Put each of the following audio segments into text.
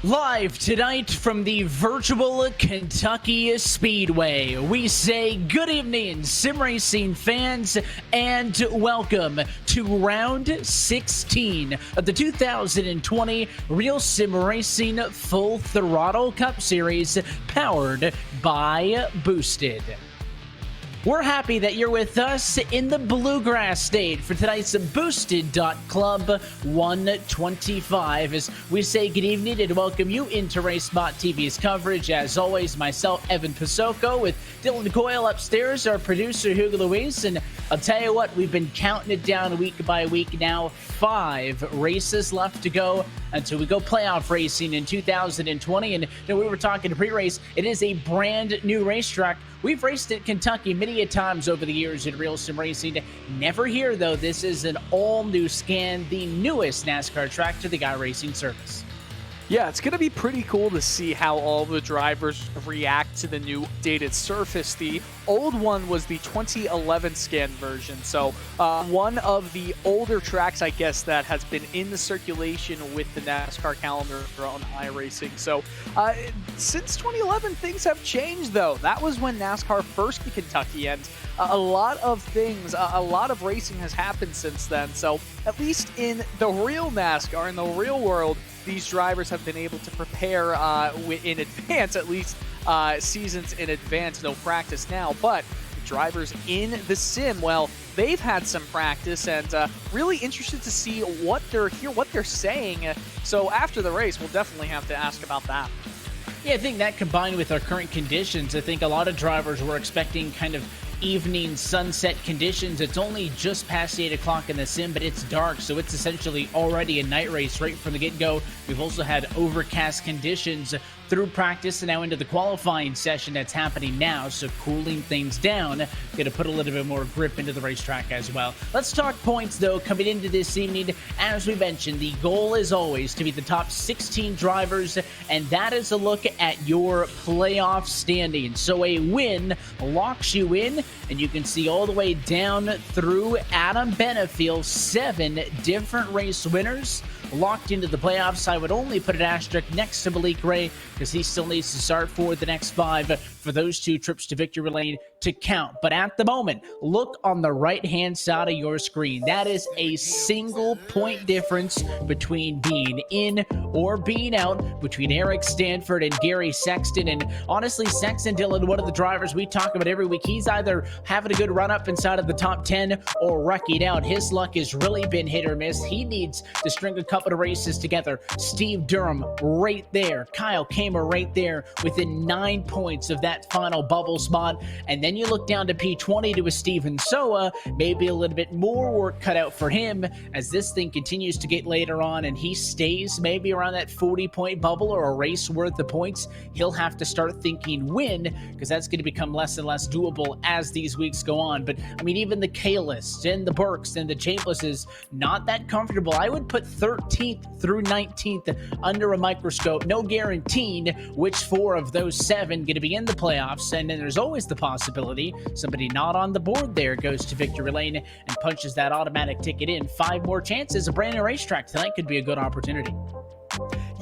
Live tonight from the virtual Kentucky Speedway, we say good evening, sim racing fans, and welcome to round 16 of the 2020 Real Sim Racing Full Throttle Cup Series, powered by Boosted. We're happy that you're with us in the Bluegrass State for tonight's Boosted.Club 125. As we say good evening and welcome you into RacespotTV's coverage. As always, myself, Evan Pasoko, with Dylan Coyle upstairs, our producer, Hugo Luis. And I'll tell you what, we've been counting it down week by week now. 5 races left to go until we go playoff racing in 2020. And we were talking pre-race, it is a brand new racetrack. We've raced at Kentucky many a times over the years in Real Sim Racing. Never here, though. This is an all-new scan, the newest NASCAR track to the iRacing service. Yeah, it's going to be pretty cool to see how all the drivers react to the new updated surface. The old one was the 2011 scan version, so one of the older tracks, I guess, that has been in the circulation with the NASCAR calendar on iRacing. So since 2011, things have changed, though. That was when NASCAR first came to Kentucky, and a lot of things, a lot of racing has happened since then. So at least in the real NASCAR, in the real world, these drivers have been able to prepare in advance, at least seasons in advance. No practice now, but the drivers in the sim, well, they've had some practice, and really interested to see what they're saying. So after the race, we'll definitely have to ask about that. Yeah, I think that combined with our current conditions, I think a lot of drivers were expecting kind of evening sunset conditions. It's only just past 8 o'clock in the sim, but it's dark, so it's essentially already a night race right from the get-go. We've also had overcast conditions through practice and now into the qualifying session that's happening now, so cooling things down, going to put a little bit more grip into the racetrack as well. Let's talk points, though, coming into this evening. As we mentioned, the goal is always to be the top 16 drivers, and that is a look at your playoff standing. So a win locks you in, and you can see all the way down through Adam Benefiel, 7 different race winners locked into the playoffs. I would only put an asterisk next to Malik Ray because he still needs to start for the next 5 for those 2 trips to victory lane to count. But at the moment, look on the right-hand side of your screen. That is a single point difference between being in or being out between Eric Stanford and Gary Sexton. And honestly, Sexton, Dylan, one of the drivers we talk about every week, he's either having a good run up inside of the top 10 or wrecking out. His luck has really been hit or miss. He needs to string a couple of races together. Steve Durham right there. Kyle Kamer right there within 9 points of that final bubble spot. And then you look down to P20 to a Steven Soa, maybe a little bit more work cut out for him as this thing continues to get later on and he stays maybe around that 40-point bubble or a race worth of points. He'll have to start thinking win because that's going to become less and less doable as these weeks go on. But I mean, even the Kalists and the Burks and the Chamblises, not that comfortable. I would put 13th through 19th under a microscope. No guaranteeing which 4 of those 7 going to be in the playoffs. And then there's always the possibility somebody not on the board there goes to victory lane and punches that automatic ticket in. 5 more chances. A brand new racetrack tonight could be a good opportunity.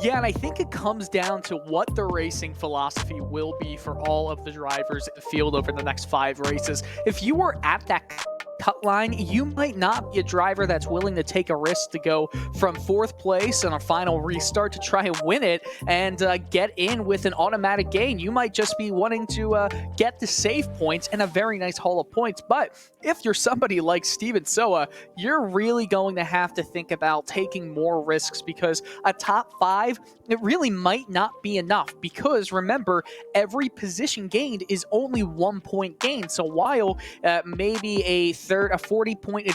Yeah, and I think it comes down to what the racing philosophy will be for all of the drivers in the field over the next 5 races. If you are at that cut line, you might not be a driver that's willing to take a risk to go from 4th place on a final restart to try and win it and get in with an automatic gain. You might just be wanting to get the save points and a very nice haul of points. But if you're somebody like Steven Soa, you're really going to have to think about taking more risks because a top 5, it really might not be enough because remember, every position gained is only 1 point gain. So while maybe a 40-point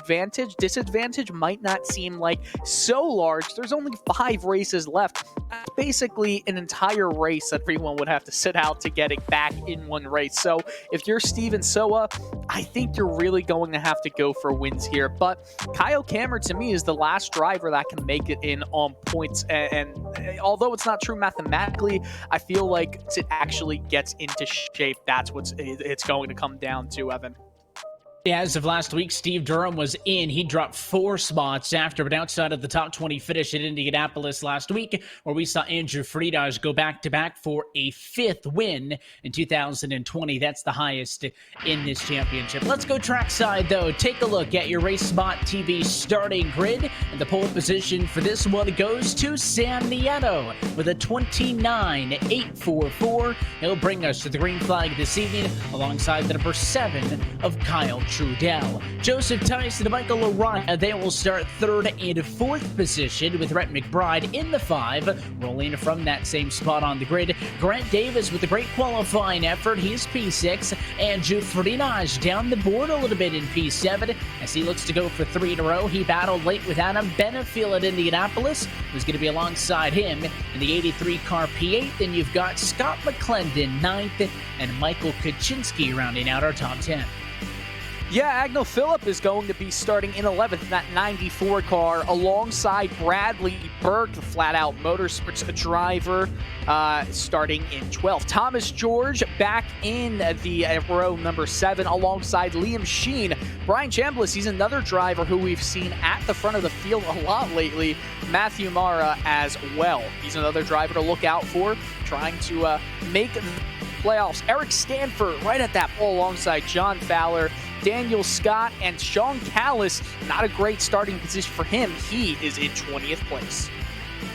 disadvantage might not seem like so large, there's only 5 races left. That's basically an entire race that everyone would have to sit out to get it back in one race. So if you're Steven Soa, I think you're really going to have to go for wins here. But Kyle Kamer, to me, is the last driver that can make it in on points. And although it's not true mathematically, I feel like it actually gets into shape. That's what it's going to come down to, Evan. As of last week, Steve Durham was in. He dropped 4 spots after, but outside of the top 20 finish at Indianapolis last week, where we saw Andrew Friedage go back-to-back for a 5th win in 2020. That's the highest in this championship. Let's go trackside, though. Take a look at your RacespotTV starting grid, and the pole position for this one goes to Sam Nieto with a 29.844. He'll bring us to the green flag this evening, alongside the number 7 of Kyle Trudell. Joseph Tice and Michael O'Ryan, they will start 3rd and 4th position, with Rhett McBride in the 5, rolling from that same spot on the grid. Grant Davis with a great qualifying effort. He's P6. Andrew Friedage down the board a little bit in P7 as he looks to go for 3 in a row. He battled late with Adam Benefiel at Indianapolis, who's going to be alongside him in the 83 car P8. Then you've got Scott McClendon 9th and Michael Kaczynski rounding out our top 10. Yeah, Agnell Phillip is going to be starting in 11th in that 94 car alongside Bradley Burke, the flat-out motorsports driver, starting in 12th. Thomas George back in the row number 7 alongside Liam Sheen. Brian Chambliss, he's another driver who we've seen at the front of the field a lot lately. Matthew Mara as well. He's another driver to look out for, trying to make the playoffs. Eric Stanford right at that pole alongside John Fowler, Daniel Scott, and Sean Callis. Not a great starting position for him. He is in 20th place.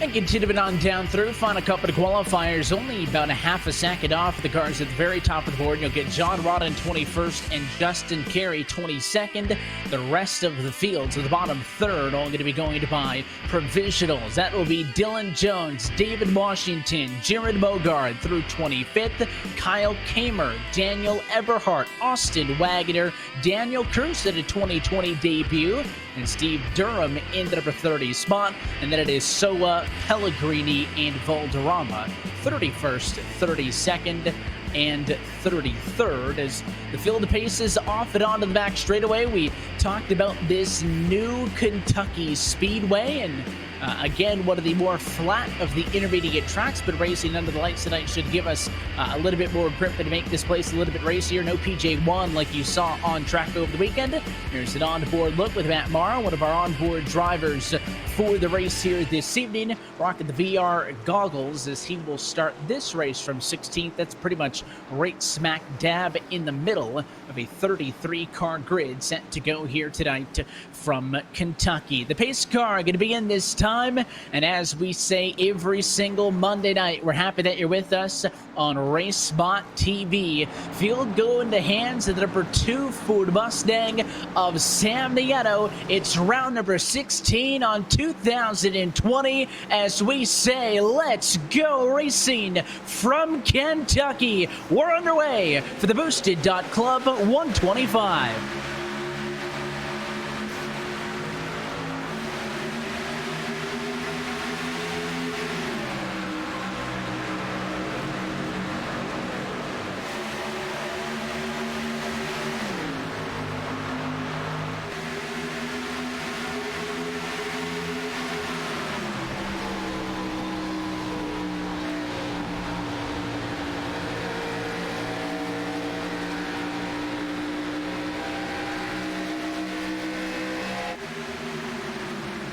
And continuing on down through, final couple of qualifiers, only about a half a second off the cars at the very top of the board. You'll get John Rodden 21st and Justin Carey 22nd. The rest of the fields at the bottom third all going to be going to buy provisionals. That will be Dylan Jones, David Washington, Jared Bogard through 25th, Kyle Kamer, Daniel Eberhardt, Austin Wagner, Daniel Cruz at a 2020 debut, and Steve Durham in the number 30 spot. And then it is Soa, Pellegrini, and Valderrama 31st, 32nd, and 33rd as the field paces off and onto the back straightaway. We talked about this new Kentucky Speedway, and again, one of the more flat of the intermediate tracks, but racing under the lights tonight should give us a little bit more grip and make this place a little bit racier. No PJ1 like you saw on track over the weekend. Here's an onboard look with Matt Morrow, one of our onboard drivers for the race here this evening, rocking the VR goggles as he will start this race from 16th. That's pretty much right smack dab in the middle of a 33-car grid set to go here tonight from Kentucky. The pace car going to be in this time, and as we say every single Monday night, we're happy that you're with us on RacespotTV. Field go into hands of the number 2 Ford Mustang of Sam Nieto. It's round number 16 on 2020 as we say, let's go racing from Kentucky. We're underway for the Boosted Club 125.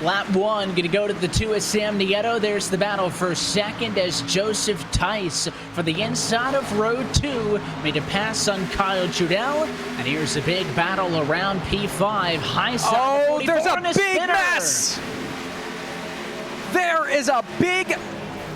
Lap 1, going to go to the 2 of Sam Nieto. There's the battle for second as Joseph Tice for the inside of row 2 made a pass on Kyle Trudell. And here's a big battle around P5. High side. Oh, there's a big mess! There is a big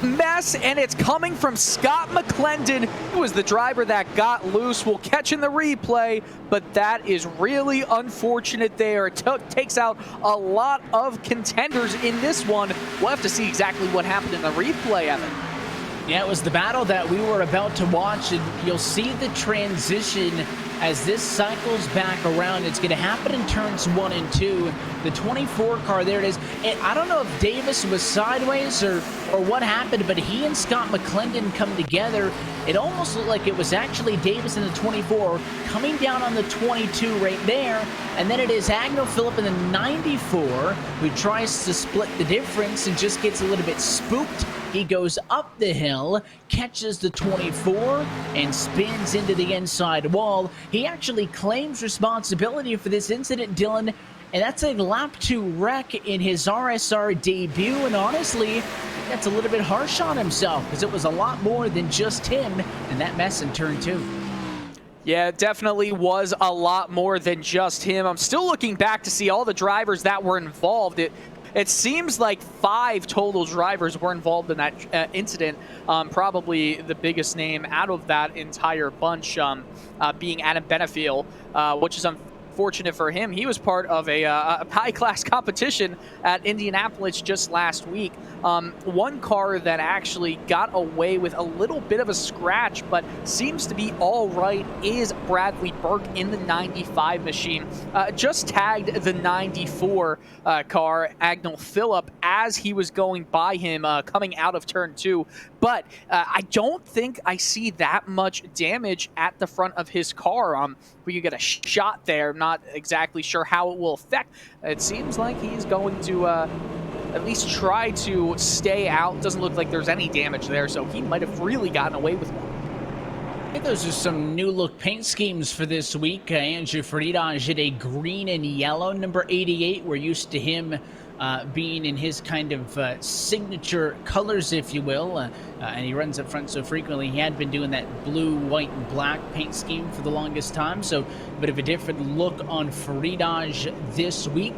mess, and it's coming from Scott McClendon, who was the driver that got loose. We'll catch in the replay, but that is really unfortunate there. It takes out a lot of contenders in this one. We'll have to see exactly what happened in the replay, Evan. Yeah, it was the battle that we were about to watch, and you'll see the transition as this cycles back around. It's going to happen in turns 1 and 2. The 24 car, there it is. And I don't know if Davis was sideways or what happened, but he and Scott McClendon come together. It almost looked like it was actually Davis in the 24 coming down on the 22 right there. And then it is Agnell Phillip in the 94 who tries to split the difference and just gets a little bit spooked. He goes up the hill, catches the 24, and spins into the inside wall. he actually claims responsibility for this incident, Dylan, and that's a lap 2 wreck in his RSR debut. And honestly, that's a little bit harsh on himself because it was a lot more than just him and that mess in turn 2. Yeah, it definitely was a lot more than just him. I'm still looking back to see all the drivers that were involved. It seems like 5 total drivers were involved in that incident. Probably the biggest name out of that entire bunch being Adam Benefiel, which is unfortunate for him. He was part of a high-class competition at Indianapolis just last week. One car that actually got away with a little bit of a scratch but seems to be all right is Bradley Burke in the 95 machine. Just tagged the 94 car, Agnel Phillip, as he was going by him coming out of turn 2. But I don't think I see that much damage at the front of his car. We could get a shot there. I'm not exactly sure how it will affect. It seems like he's going to at least try to stay out. Doesn't look like there's any damage there, so he might have really gotten away with one. Those are some new look paint schemes for this week. Andrew Friedage did a green and yellow number 88. We're used to him being in his kind of signature colors, if you will, and he runs up front so frequently. He had been doing that blue, white, and black paint scheme for the longest time, so a bit of a different look on Friedage this week.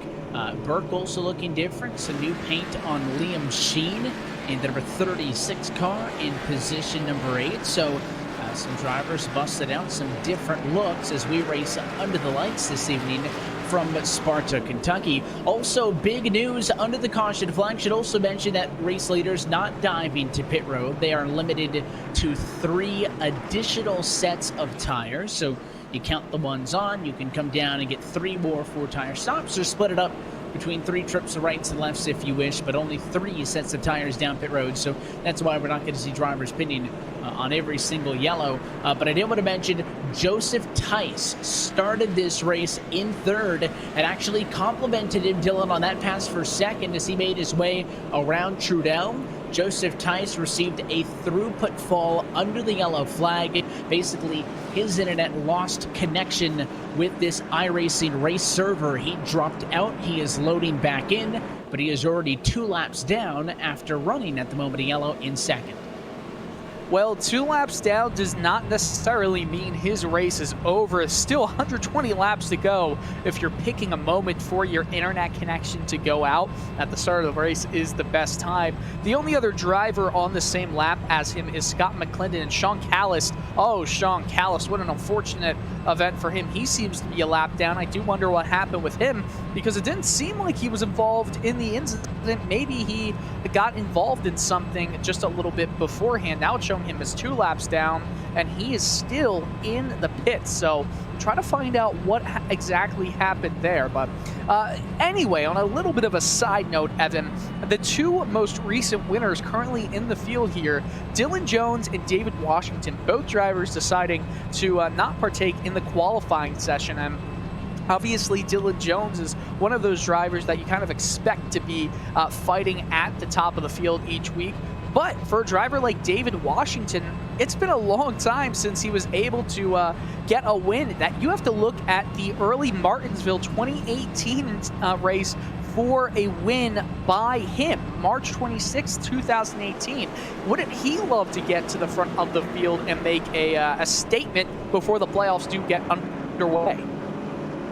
Burke also looking different. Some new paint on Liam Sheen in the number 36 car in position number 8. So some drivers busted out some different looks as we race under the lights this evening from Sparta, Kentucky. Also, big news under the caution flag. Should also mention that race leaders not diving to pit road. They are limited to 3 additional sets of tires. So you count the ones on, you can come down and get 3 more 4-tire stops, or split it up between 3 trips to rights and lefts if you wish, but only 3 sets of tires down pit road. So that's why we're not going to see drivers pitting on every single yellow. But I did want to mention Joseph Tice started this race in 3rd and actually complimented him, Dylan, on that pass for 2nd as he made his way around Trudell. Joseph Tice received a throughput fall under the yellow flag. Basically, his internet lost connection with this iRacing race server. He dropped out. He is loading back in, but he is already 2 laps down after running at the moment of yellow in 2nd. Well, 2 laps down does not necessarily mean his race is over. Still 120 laps to go. If you're picking a moment for your internet connection to go out at the start of the race is the best time. The only other driver on the same lap as him is Scott McClendon and Sean Callis. Oh, Sean Callis, what an unfortunate event for him. He seems to be a lap down. I do wonder what happened with him because it didn't seem like he was involved in the incident. Maybe he got involved in something just a little bit beforehand. Now it's showing him as 2 laps down, and he is still in the pits. So try to find out what exactly happened there. But anyway, on a little bit of a side note, Evan, the 2 most recent winners currently in the field here, Dylan Jones and David Washington, both drivers deciding to not partake in the qualifying session. And obviously, Dylan Jones is one of those drivers that you kind of expect to be fighting at the top of the field each week. But for a driver like David Washington, it's been a long time since he was able to get a win. That you have to look at the early Martinsville 2018 race for a win by him, March 26, 2018. Wouldn't he love to get to the front of the field and make a statement before the playoffs do get underway?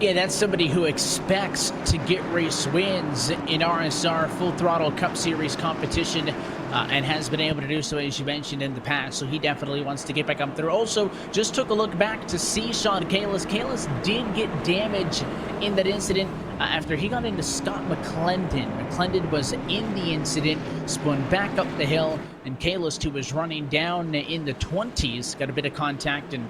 Yeah, that's somebody who expects to get race wins in RSR Full Throttle Cup Series competition and has been able to do so, as you mentioned, in the past. So he definitely wants to get back up there. Also, just took a look back to see Sean Kalis. Kalis did get damage in that incident after he got into Scott McClendon. McClendon was in the incident, spun back up the hill, and Kalis, who was running down in the 20s, got a bit of contact, and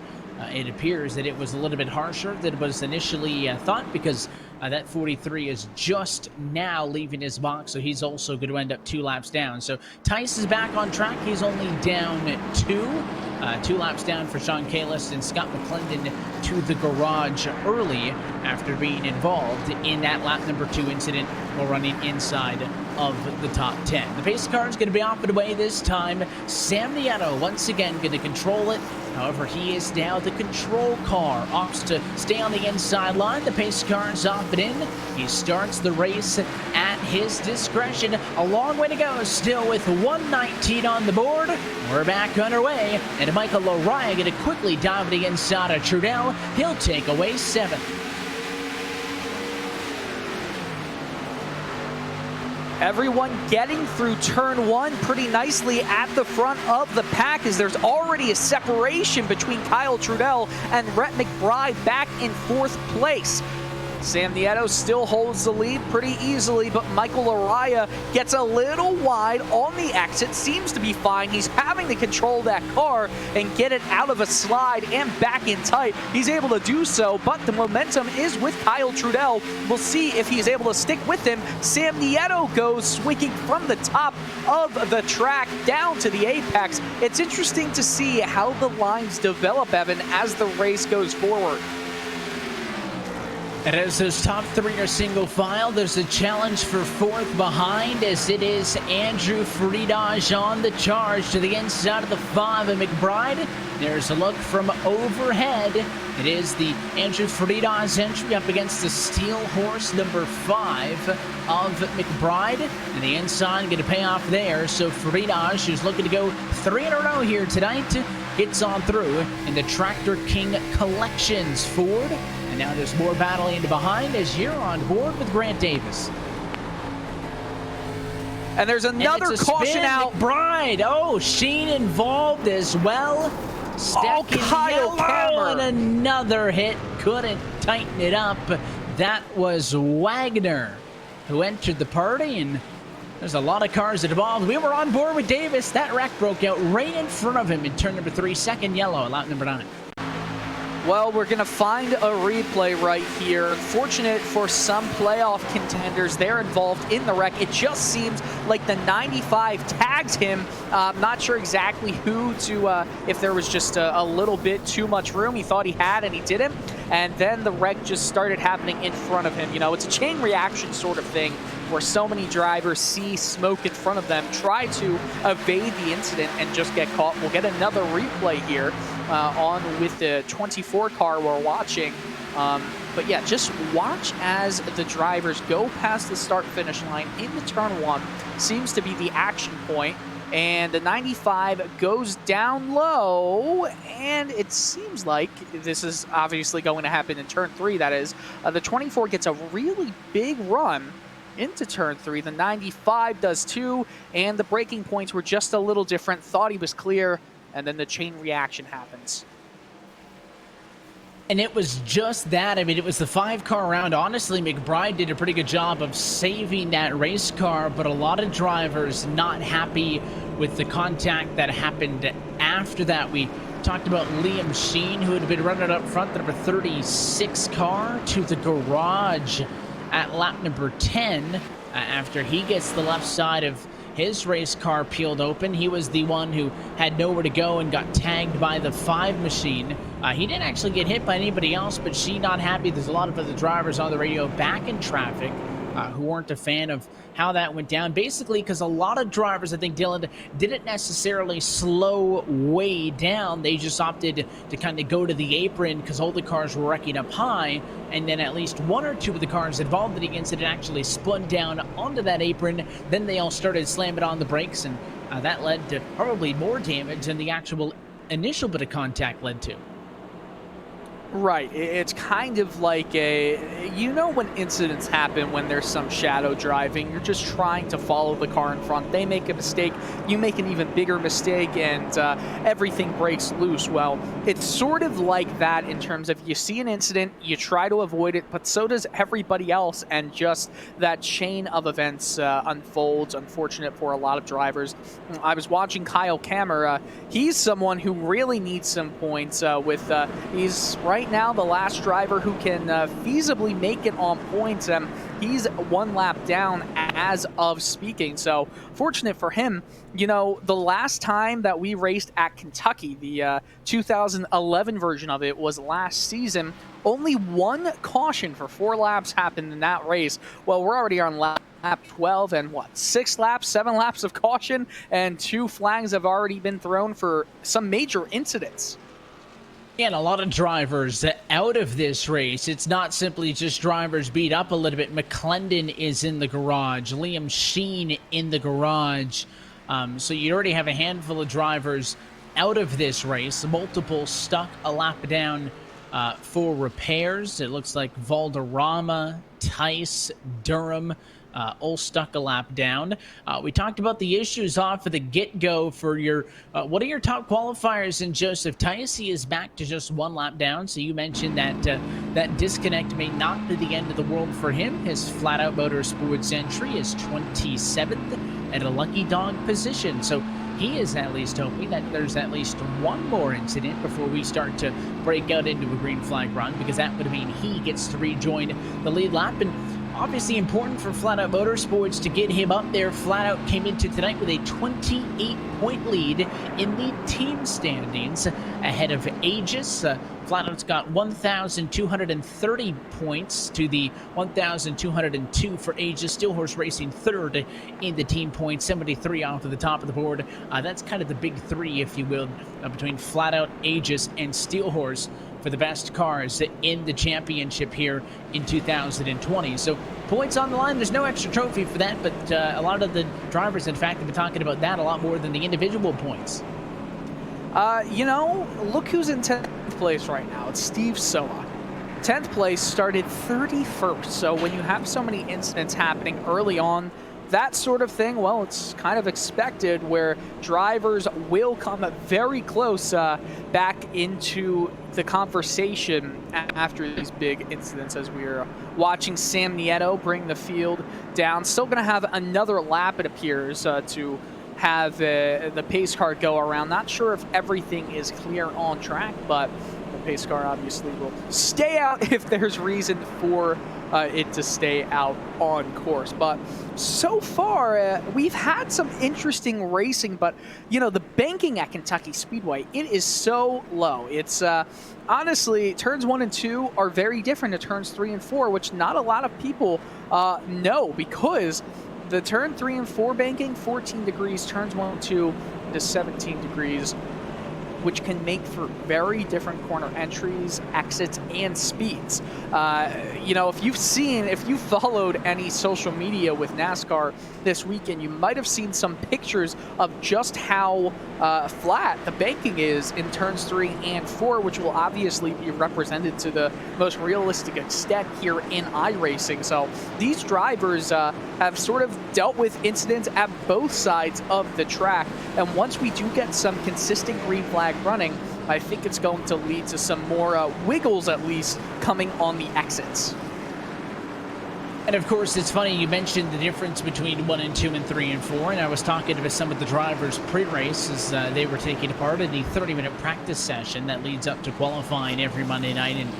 it appears that it was a little bit harsher than was initially thought, because that 43 is just now leaving his box, so he's also going to end up 2 laps down. So Tice is back on track. He's only down 2 laps down for Sean Kalis, and Scott McClendon to the garage early after being involved in that lap number 2 incident while running inside of the top 10. The pace car is going to be off and away this time. Sam Nieto once again going to control it. However, he is now the control car. Opts to stay on the inside line. The pace car is off and in. He starts the race at his discretion. A long way to go still with 119 on the board. We're back underway. And Michael Lariah going to quickly dive to the inside of Trudell. He'll take away 7th. Everyone getting through turn 1 pretty nicely at the front of the pack, as there's already a separation between Kyle Trudell and Rhett McBride back in 4th place. Sam Nieto still holds the lead pretty easily, but Michael Lariah gets a little wide on the exit. Seems to be fine. He's having to control that car and get it out of a slide and back in tight. He's able to do so, but the momentum is with Kyle Trudell. We'll see if he's able to stick with him. Sam Nieto goes swinging from the top of the track down to the apex. It's interesting to see how the lines develop, Evan, as the race goes forward. And as those top 3 are single file, there's a challenge for 4th behind, as it is Andrew Friedage on the charge to the inside of the 5 of McBride. There's a look from overhead. It is the Andrew Friedage entry up against the Steel Horse number 5 of McBride. And the inside going to pay off there. So Friedage, who's looking to go 3 in a row here tonight, gets on through in the Tractor King Collections Ford. And now there's more battling into behind as you're on board with Grant Davis. And there's another caution out. McBride. Oh, Sheen involved as well. Stuck in Kyle yellow, and another hit. Couldn't tighten it up. That was Wagner who entered the party, and there's a lot of cars involved. We were on board with Davis. That wreck broke out right in front of him in turn number 3, second yellow, lap number 9. Well, we're going to find a replay right here. Fortunate for some playoff contenders, they're involved in the wreck. It just seems like the 95 tags him. Not sure exactly who to, if there was just a little bit too much room he thought he had and he didn't. And then the wreck just started happening in front of him. You know, it's a chain reaction sort of thing where so many drivers see smoke in front of them, try to evade the incident, and just get caught. We'll get another replay here on with the 24 car we're watching. But yeah, just watch as the drivers go past the start-finish line into turn 1. Seems to be the action point. And the 95 goes down low, and it seems like this is obviously going to happen in turn 3, that is. The 24 gets a really big run into turn 3. The 95 does too, and the braking points were just a little different. Thought he was clear, and then the chain reaction happens. And it was just that. I mean, it was the 5-car round. Honestly, McBride did a pretty good job of saving that race car, but a lot of drivers not happy with the contact that happened after that. We talked about Liam Sheen, who had been running up front, the number 36 car, to the garage at lap number 10 after he gets the left side of his race car peeled open. He was the one who had nowhere to go and got tagged by the 5 machine. He didn't actually get hit by anybody else, but she not happy. There's a lot of other drivers on the radio back in traffic who weren't a fan of how that went down. Basically, because a lot of drivers, I think, Dylan, didn't necessarily slow way down. They just opted to kind of go to the apron because all the cars were wrecking up high. And then at least 1 or 2 of the cars involved in the incident actually spun down onto that apron. Then they all started slamming on the brakes, and that led to probably more damage than the actual initial bit of contact led to. Right. It's kind of like you know when incidents happen when there's some shadow driving, you're just trying to follow the car in front. They make a mistake, you make an even bigger mistake, and everything breaks loose. Well, it's sort of like that in terms of you see an incident, you try to avoid it, but so does everybody else, and just that chain of events unfolds. Unfortunate for a lot of drivers. I was watching Kyle Kammer. He's someone who really needs some points he's right now the last driver who can feasibly make it on points. He's 1 lap down as of speaking, so fortunate for him. You know, the last time that we raced at Kentucky, the 2011 version of it was last season. Only 1 caution for 4 laps happened in that race. Well, we're already on lap lap 12 and what, 7 laps of caution, and 2 flags have already been thrown for some major incidents. And a lot of drivers out of this race. It's not simply just drivers beat up a little bit. McClendon is in the garage. Liam Sheen in the garage. So you already have a handful of drivers out of this race. Multiple stuck a lap down for repairs. It looks like Valderrama, Tice, Durham, all stuck a lap down. We talked about the issues off of the get-go for your, what are your top qualifiers in Joseph Tice? He is back to just 1 lap down, so you mentioned that that disconnect may not be the end of the world for him. His Flat Out Motorsports entry is 27th at a lucky dog position, so he is at least hoping that there's at least one more incident before we start to break out into a green flag run, because that would mean he gets to rejoin the lead lap. And obviously important for Flat Out Motorsports to get him up there. Flat Out came into tonight with a 28-point lead in the team standings ahead of Aegis. Flat Out's got 1,230 points to the 1,202 for Aegis. Steelhorse Racing third in the team points, 73 off of the top of the board. That's kind of the big three, if you will, between Flat Out, Aegis, and Steelhorse for the best cars in the championship here in 2020. So points on the line. There's no extra trophy for that, but a lot of the drivers, in fact, have been talking about that a lot more than the individual points. You know, look who's in 10th place right now. It's Steve Soa. 10th place, started 31st. So when you have so many incidents happening early on, that sort of thing, well, it's kind of expected where drivers will come very close back into the conversation after these big incidents, as we're watching Sam Nieto bring the field down. Still going to have another lap, it appears, to have the pace car go around. Not sure if everything is clear on track, but the pace car obviously will stay out if there's reason for it to stay out on course. But so far, we've had some interesting racing, but, you know, the banking at Kentucky Speedway, it is so low. It's honestly, turns 1 and 2 are very different to turns 3 and 4, which not a lot of people know, because the turn 3 and 4 banking, 14 degrees, turns 1 and 2 to 17 degrees, which can make for very different corner entries, exits, and speeds. You know, if you followed any social media with NASCAR this weekend, you might have seen some pictures of just how flat the banking is in turns 3 and 4, which will obviously be represented to the most realistic extent here in iRacing. So these drivers have sort of dealt with incidents at both sides of the track, and once we do get some consistent green flag running, I think it's going to lead to some more wiggles, at least, coming on the exits. And of course, it's funny, you mentioned the difference between 1 and 2 and 3 and 4, and I was talking to some of the drivers pre-race as they were taking part in the 30-minute practice session that leads up to qualifying every Monday night. And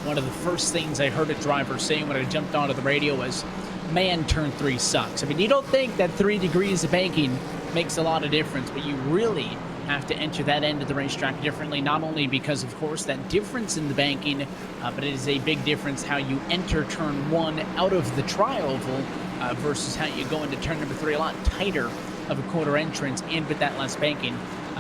one of the first things I heard a driver say when I jumped onto the radio was, man, turn 3 sucks. I mean, you don't think that 3 degrees of banking makes a lot of difference, but you really have to enter that end of the racetrack differently, not only because, of course, that difference in the banking, but it is a big difference how you enter turn 1 out of the tri-oval versus how you go into turn number 3, a lot tighter of a quarter entrance, and with that less banking,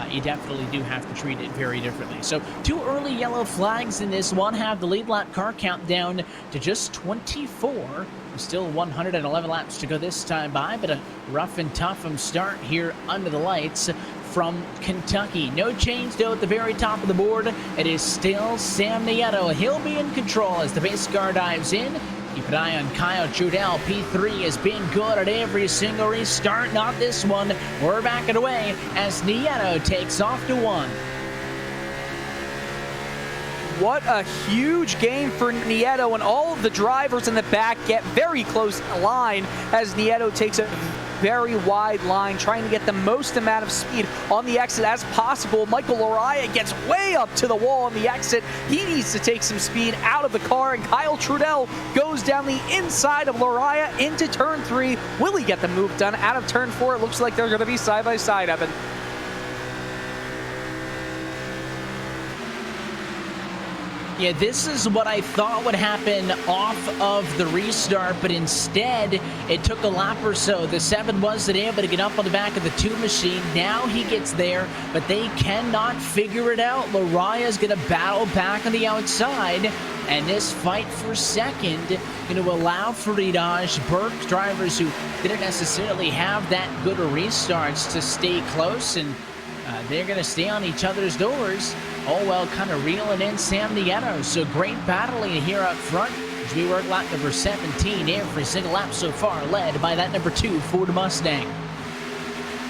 you definitely do have to treat it very differently. So 2 early yellow flags in this one have the lead lap car count down to just 24. Still 111 laps to go this time by, but a rough and tough start here under the lights from Kentucky. No change, though, at the very top of the board. It is still Sam Nieto. He'll be in control as the pace car dives in. Keep an eye on Kyle Trudell. P3 has been good at every single restart. Not this one. We're backing away as Nieto takes off to 1. What a huge game for Nieto, and all of the drivers in the back get very close to the line as Nieto takes a very wide line, trying to get the most amount of speed on the exit as possible. Michael Lariah gets way up to the wall on the exit. He needs to take some speed out of the car, and Kyle Trudell goes down the inside of Lariah into turn 3. Will he get the move done out of turn 4? It looks like they're going to be side by side, Evan. Yeah, this is what I thought would happen off of the restart, but instead it took a lap or so. The 7 wasn't able to get up on the back of the 2 machine. Now he gets there, but they cannot figure it out. Laria's going to battle back on the outside, and this fight for second going to allow Freedage, Burke, drivers who didn't necessarily have that good of restarts to stay close, and they're going to stay on each other's doors. All well kind of reeling in Sam Nieto. So great battling here up front as we work lap number 17. Every single lap so far led by that number 2 Ford Mustang.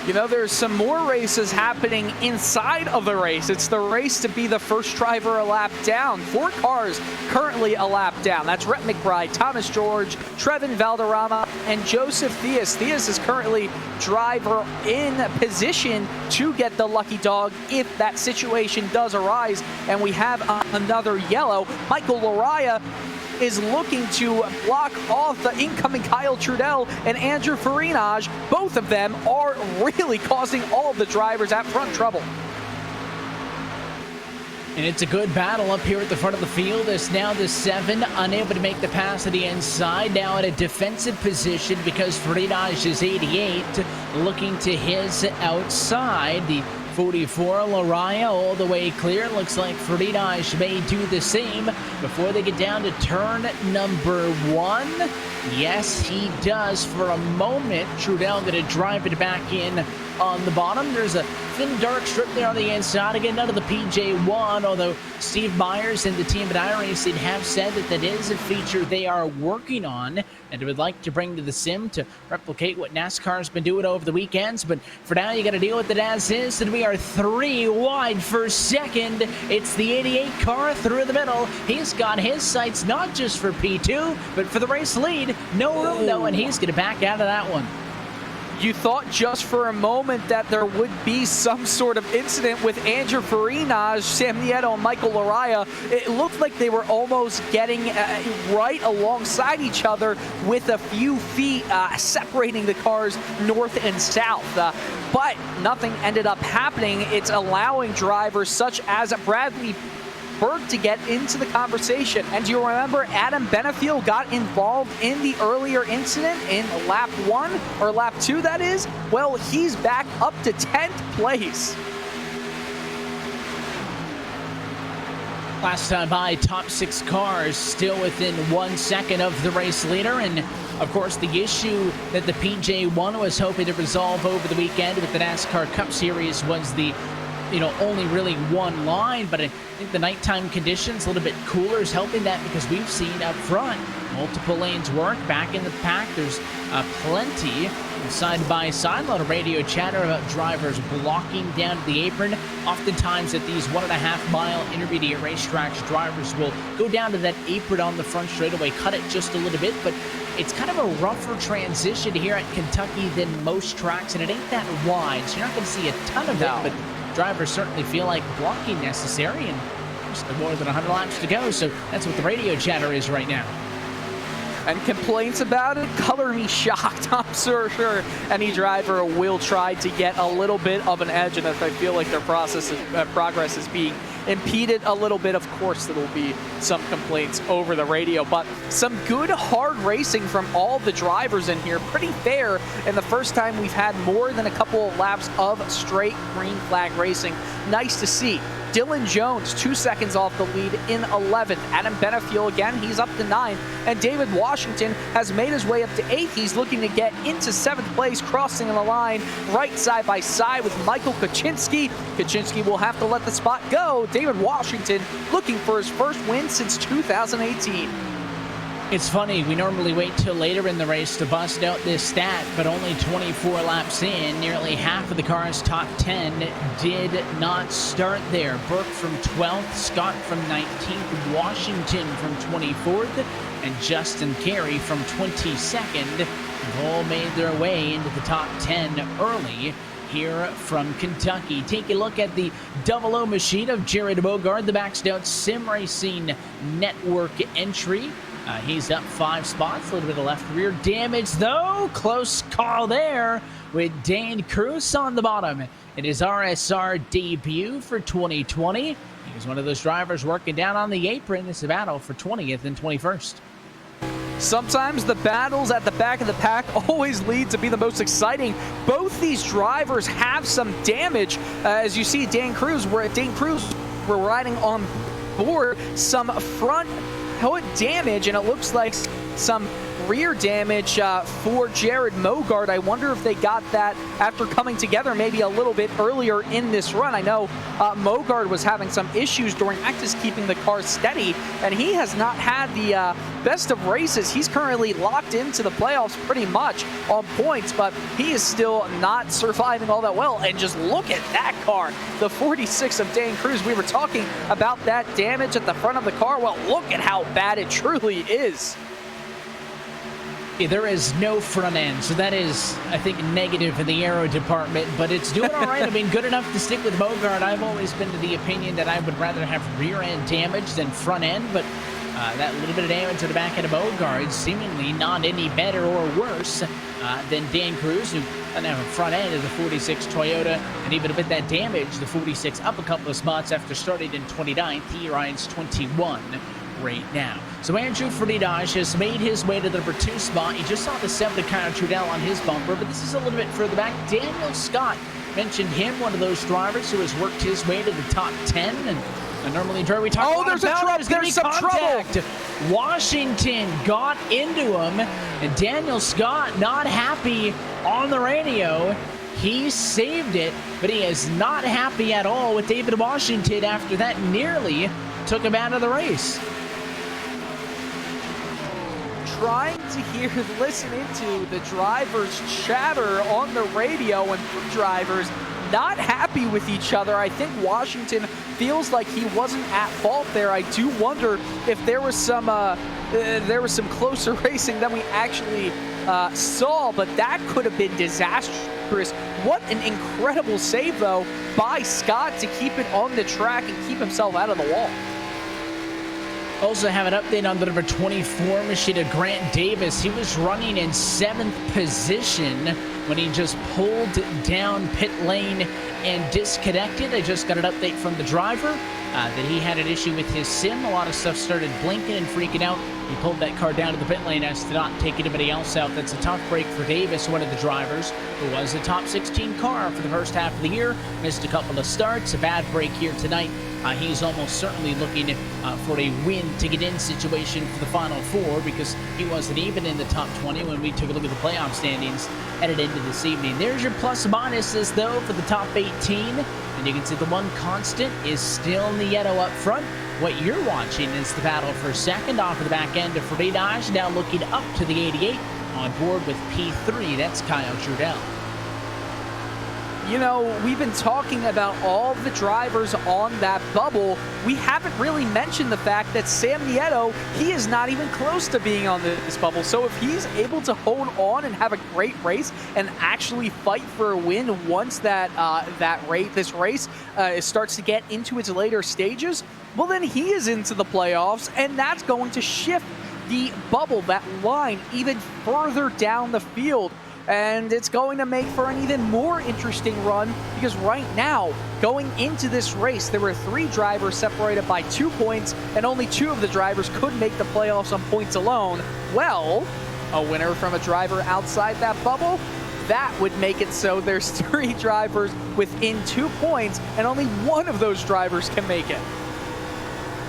You know, there's some more races happening inside of the race. It's the race to be the first driver a lap down. 4 cars currently a lap down. That's Rhett McBride, Thomas George, Trevin Valderrama, and Joseph Theus. Theus is currently driver in position to get the lucky dog if that situation does arise. And we have another yellow. Michael Laria is looking to block off the incoming Kyle Trudell and Andrew Farinage. Both of them are really causing all of the drivers at front trouble. And it's a good battle up here at the front of the field as now the 7 unable to make the pass to the inside. Now in a defensive position because Farinage is 88, looking to his outside. The 44, Lariah all the way clear. Looks like Farinage may do the same before they get down to turn number 1. Yes, he does for a moment. Trudell going to drive it back in on the bottom. There's a thin dark strip there on the inside. Again, none of the PJ1, although Steve Myers and the team at iRacing have said that that is a feature they are working on and would like to bring to the sim to replicate what NASCAR's been doing over the weekends. But for now, you got to deal with it as is, and we are 3 wide for second. It's the 88 car through the middle. He's got his sights not just for P2, but for the race lead. No room, though, and he's going to back out of that one. You thought just for a moment that there would be some sort of incident with Andrew Farinage, Sam Nieto, and Michael Laria. It looked like they were almost getting right alongside each other with a few feet separating the cars north and south. But nothing ended up happening. It's allowing drivers such as Bradley Burke to get into the conversation. And do you remember Adam Benefiel got involved in the earlier incident in lap 1, or lap 2 that is? Well, he's back up to 10th place. Last time by, top 6 cars still within 1 second of the race leader. And of course, the issue that the PJ1 was hoping to resolve over the weekend with the NASCAR Cup Series was the only really one line, but I think the nighttime conditions a little bit cooler is helping that because we've seen up front multiple lanes work. Back in the pack, there's plenty side by side. A lot of radio chatter about drivers blocking down to the apron. Oftentimes at these 1.5 mile intermediate racetracks, drivers will go down to that apron on the front straightaway, cut it just a little bit, but it's kind of a rougher transition here at Kentucky than most tracks, and it ain't that wide, so you're not going to see a ton of it, but drivers certainly feel like blocking necessary, and just more than 100 laps to go, so that's what the radio chatter is right now. And complaints about it, color me shocked. I'm sure any driver will try to get a little bit of an edge, and if I feel like their progress is being impeded a little bit, of course there will be some complaints over the radio. But some good hard racing from all the drivers in here, pretty fair, and the first time we've had more than a couple of laps of straight green flag racing. Nice to see. Dylan Jones, 2 seconds off the lead in 11th. Adam Benefiel, again, he's up to 9th. And David Washington has made his way up to 8th. He's looking to get into 7th place, crossing the line right side by side with Michael Kaczynski. Kaczynski will have to let the spot go. David Washington looking for his first win since 2018. It's funny, we normally wait till later in the race to bust out this stat, but only 24 laps in, nearly half of the car's top 10 did not start there. Burke from 12th, Scott from 19th, Washington from 24th, and Justin Carey from 22nd have all made their way into the top 10 early here from Kentucky. Take a look at the 00 machine of Jared Bogard, the Maxed Out Sim Racing Network entry. He's up 5 spots, a little bit of left rear damage though. Close call there. with Dan Cruz on the bottom in his RSR debut for 2020. He was one of those drivers working down on the apron. This is a battle for 20th and 21st. Sometimes the battles at the back of the pack always lead to be the most exciting. Both these drivers have some damage. As you see, Dan Cruz, we're riding on board some front hood damage, and it looks like some rear damage for Jared Mogard. I wonder if they got that after coming together maybe a little bit earlier in this run. I know Mogard was having some issues during practice keeping the car steady, and he has not had the best of races. He's currently locked into the playoffs pretty much on points, but he is still not surviving all that well. And just look at that car, the 46 of Dan Cruz. We were talking about that damage at the front of the car. Well, look at how bad it truly is. There is no front end, so that is, I think, negative in the aero department, but it's doing all right. I mean, good enough to stick with Mogard. I've always been to the opinion that I would rather have rear end damage than front end, but that little bit of damage to the back end of Mogard seemingly not any better or worse than Dan Cruz, who doesn't have a front end of the 46 Toyota, and even with that damage, the 46 up a couple of spots after starting in 29th. He rides 21 right now. So Andrew Freitas has made his way to the number 2 spot. You just saw the 7 to Kyle Trudell on his bumper, but this is a little bit further back. Daniel Scott, mentioned him, one of those drivers who has worked his way to the top 10, and normally, Dre, we talk about there's some trouble. Washington got into him, and Daniel Scott not happy on the radio. He saved it, but he is not happy at all with David Washington after that nearly took him out of the race. Trying to listen into the drivers chatter on the radio, and the drivers not happy with each other. I think Washington feels like he wasn't at fault there. I do wonder if there was some closer racing than we actually saw, but that could have been disastrous. What an incredible save, though, by Scott to keep it on the track and keep himself out of the wall. Also have an update on the number 24 Machida, Grant Davis. He was running in 7th position when he just pulled down pit lane and disconnected. I just got an update from the driver that he had an issue with his sim. A lot of stuff started blinking and freaking out. He pulled that car down to the pit lane as to not take anybody else out. That's a tough break for Davis, one of the drivers who was the top 16 car for the first half of the year. Missed a couple of starts. A bad break here tonight. He's almost certainly looking for a win-to-get-in situation for the Final Four, because he wasn't even in the top 20 when we took a look at the playoff standings headed into this evening. There's your plus-minuses, though, for the top 18. And you can see the one constant is still Nieto up front. What you're watching is the battle for second off of the back end of Freitas, now looking up to the 88 on board with P3. That's Kyle Trudell. You know, we've been talking about all the drivers on that bubble. We haven't really mentioned the fact that Sam Nieto, he is not even close to being on this bubble. So if he's able to hold on and have a great race and actually fight for a win once this race starts to get into its later stages, well, then he is into the playoffs, and that's going to shift the bubble, that line, even further down the field. And it's going to make for an even more interesting run, because right now, going into this race, there were 3 drivers separated by 2 points, and only 2 of the drivers could make the playoffs on points alone. Well, a winner from a driver outside that bubble, that would make it so there's 3 drivers within 2 points, and only 1 of those drivers can make it.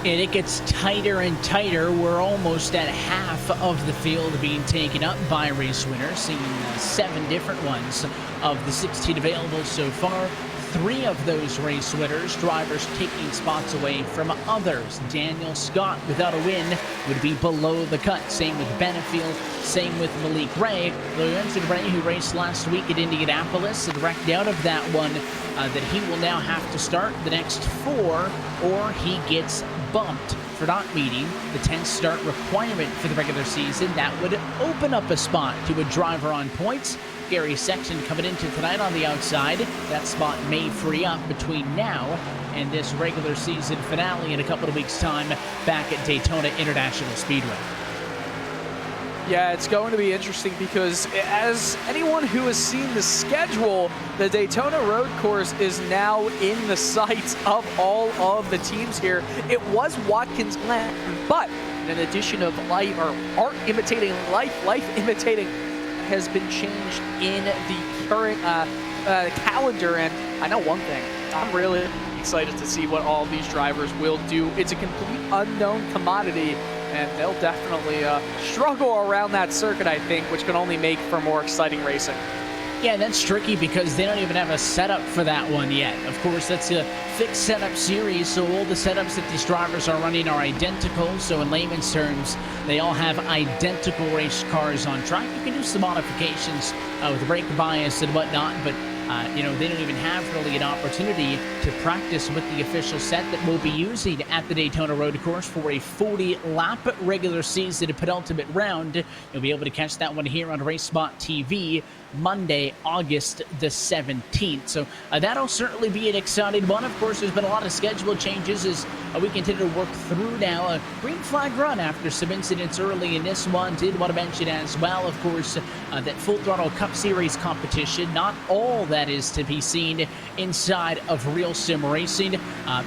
And it gets tighter and tighter. We're almost at half of the field being taken up by race winners, seeing 7 different ones of the 16 available so far. 3 of those race winners, drivers taking spots away from others. Daniel Scott, without a win, would be below the cut. Same with Benefield, same with Malik Ray. Lorenzo Ray, who raced last week at Indianapolis, and wrecked out of that one, that he will now have to start the next 4, or he gets bumped for not meeting the 10 start requirement for the regular season. That would open up a spot to a driver on points. Gary Sexton coming into tonight on the outside. That spot may free up between now and this regular season finale in a couple of weeks' time back at Daytona International Speedway. Yeah, it's going to be interesting because as anyone who has seen the schedule, the Daytona Road Course is now in the sights of all of the teams here. It was Watkins Glen, but in addition of life or art imitating life, life imitating has been changed in the current calendar. And I know one thing, I'm really excited to see what all these drivers will do. It's a complete unknown commodity, and they'll definitely struggle around that circuit, I think, which can only make for more exciting racing. Yeah, that's tricky because they don't even have a setup for that one yet. Of course, that's a fixed setup series, so all the setups that these drivers are running are identical. So in layman's terms, they all have identical race cars on track. You can do some modifications with brake bias and whatnot, but you know, they don't even have really an opportunity to practice with the official set that we'll be using at the Daytona Road Course for a 40-lap regular season penultimate round. You'll be able to catch that one here on RacespotTV Monday, August the 17th. So that'll certainly be an exciting one. Of course, there's been a lot of schedule changes as we continue to work through now a green flag run after some incidents early in this one. Did want to mention as well, of course, that Full Throttle Cup Series competition. Not all that is to be seen inside of Real Sim Racing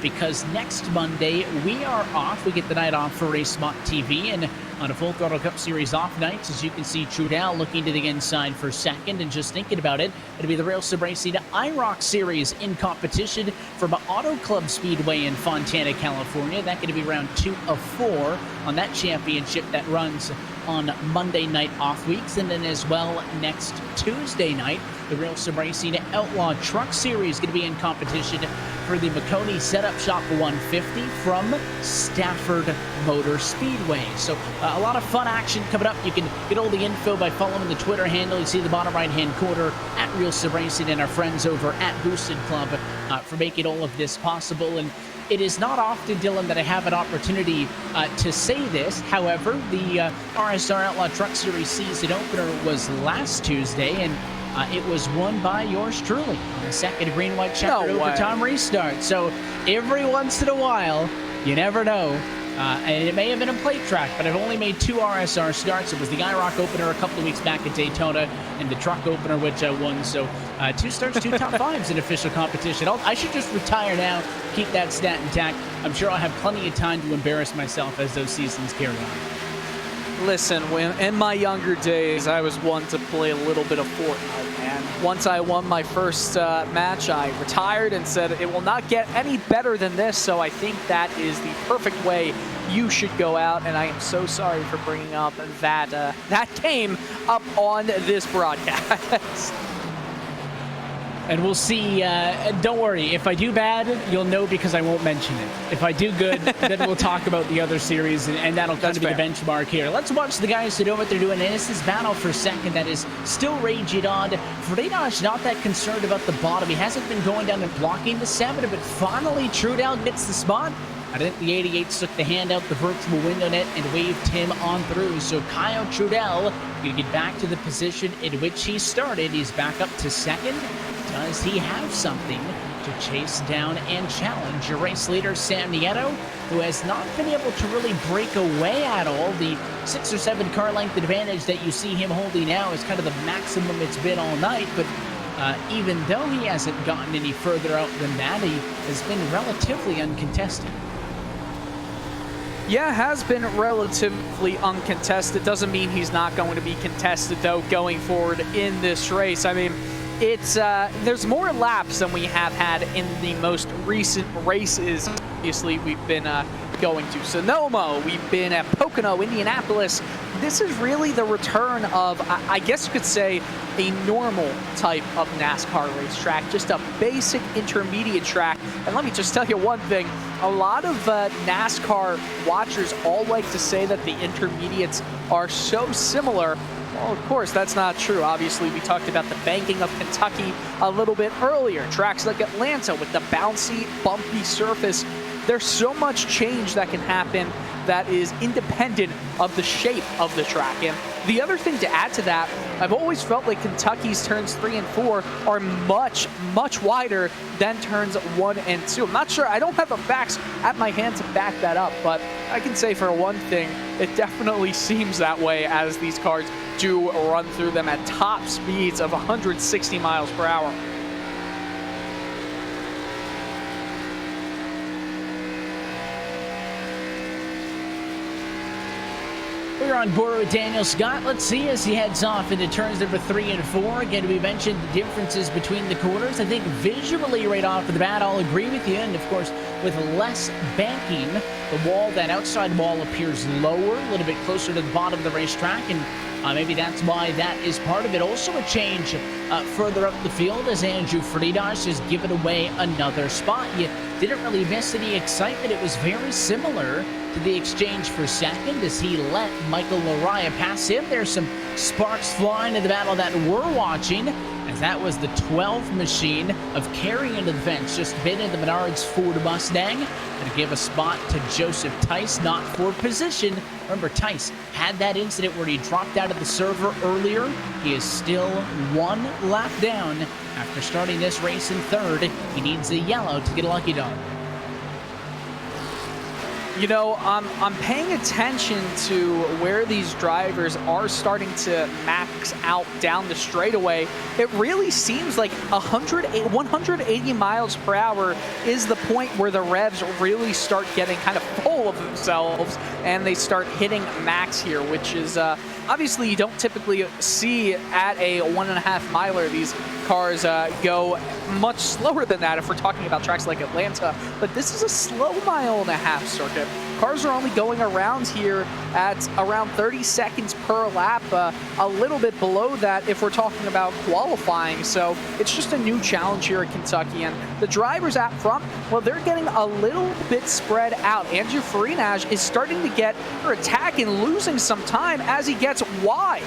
because next Monday we are off. We get the night off for RacespotTV, and on a Full Throttle Cup Series off nights, as you can see, Trudell looking to the inside for second. And just thinking about it, it'll be the Real Sim Racing iRock Series in competition from Auto Club Speedway in Fontana, California. That's going to be round 2 of 4 on that championship that runs on Monday night off weeks. And then as well next Tuesday night, the Real Sim Racing Outlaw Truck Series going to be in competition for the McConey Setup Shop 150 from Stafford Motor Speedway. So a lot of fun action coming up. You can get all the info by following the Twitter handle. You see the bottom right-hand corner at Real Sim Racing and our friends over at Boosted Club for making all of this possible. And it is not often, Dylan, that I have an opportunity to say this. However, the RSR Outlaw Truck Series season opener was last Tuesday, and it was won by yours truly on the second green-white checkered overtime restart. So every once in a while, you never know. And it may have been a plate track, but I've only made 2 RSR starts. It was the iRock opener a couple of weeks back at Daytona and the truck opener, which I won. So 2 starts, 2 top 5s in official competition. I should just retire now, keep that stat intact. I'm sure I'll have plenty of time to embarrass myself as those seasons carry on. Listen, when in my younger days, I was one to play a little bit of Fortnite, and once I won my first match, I retired and said it will not get any better than this, so I think that is the perfect way you should go out, and I am so sorry for bringing up that that came up on this broadcast. And we'll see. Don't worry. If I do bad, you'll know because I won't mention it. If I do good, then we'll talk about the other series, and that'll kind of be the benchmark here. Let's watch the guys who know what they're doing. And this is battle for second that is still raging on. Fredosh not that concerned about the bottom. He hasn't been going down and blocking the 7, but finally Trudell gets the spot. I think the 88s took the hand out the virtual window net and waved him on through. So Kyle Trudell going to get back to the position in which he started. He's back up to second. Does he have something to chase down and challenge your race leader, Sam Nieto, who has not been able to really break away at all? The 6 or 7 car length advantage that you see him holding now is kind of the maximum it's been all night, but even though he hasn't gotten any further out than that, he has been relatively uncontested. Yeah, has been relatively uncontested. Doesn't mean he's not going to be contested, though, going forward in this race. I mean, it's there's more laps than we have had in the most recent races. Obviously, we've been going to Sonoma, we've been at Pocono, Indianapolis. This is really the return of, I guess you could say, a normal type of NASCAR racetrack, just a basic intermediate track. And let me just tell you one thing, a lot of NASCAR watchers all like to say that the intermediates are so similar. Well, of course, that's not true. Obviously, we talked about the banking of Kentucky a little bit earlier. Tracks like Atlanta with the bouncy, bumpy surface. There's so much change that can happen that is independent of the shape of the track. And the other thing to add to that, I've always felt like Kentucky's turns 3 and 4 are much, much wider than turns 1 and 2. I'm not sure. I don't have the facts at my hand to back that up, but I can say for one thing, it definitely seems that way as these cars do run through them at top speeds of 160 miles per hour. We're on board with Daniel Scott. Let's see as he heads off into turns number 3 and 4. Again, we mentioned the differences between the quarters. I think visually right off the bat, I'll agree with you. And of course, with less banking, the wall, that outside wall appears lower, a little bit closer to the bottom of the racetrack. And maybe that's why that is part of it. Also a change further up the field as Andrew Friedrich has given away another spot. You didn't really miss any excitement. It was very similar to the exchange for second as he let Michael Laraya pass him. There's some sparks flying in the battle that we're watching, as that was the 12 machine of carrying into the fence, just been in the Menards Ford Mustang, and to give a spot to Joseph Tice, not for position. Remember, Tice had that incident where he dropped out of the server earlier. He is still 1 lap down after starting this race in third. He needs a yellow to get a lucky dog. You know, I'm paying attention to where these drivers are starting to max out down the straightaway. It really seems like 180 miles per hour is the point where the revs really start getting kind of full of themselves and they start hitting max here, which is obviously you don't typically see at a 1.5 miler. These cars go much slower than that if we're talking about tracks like Atlanta, but this is a slow 1.5 mile circuit. Cars are only going around here at around 30 seconds per lap, a little bit below that if we're talking about qualifying. So it's just a new challenge here at Kentucky, and the drivers out front, well, they're getting a little bit spread out. Andrew Farinaj is starting to get her attack and losing some time as he gets wide.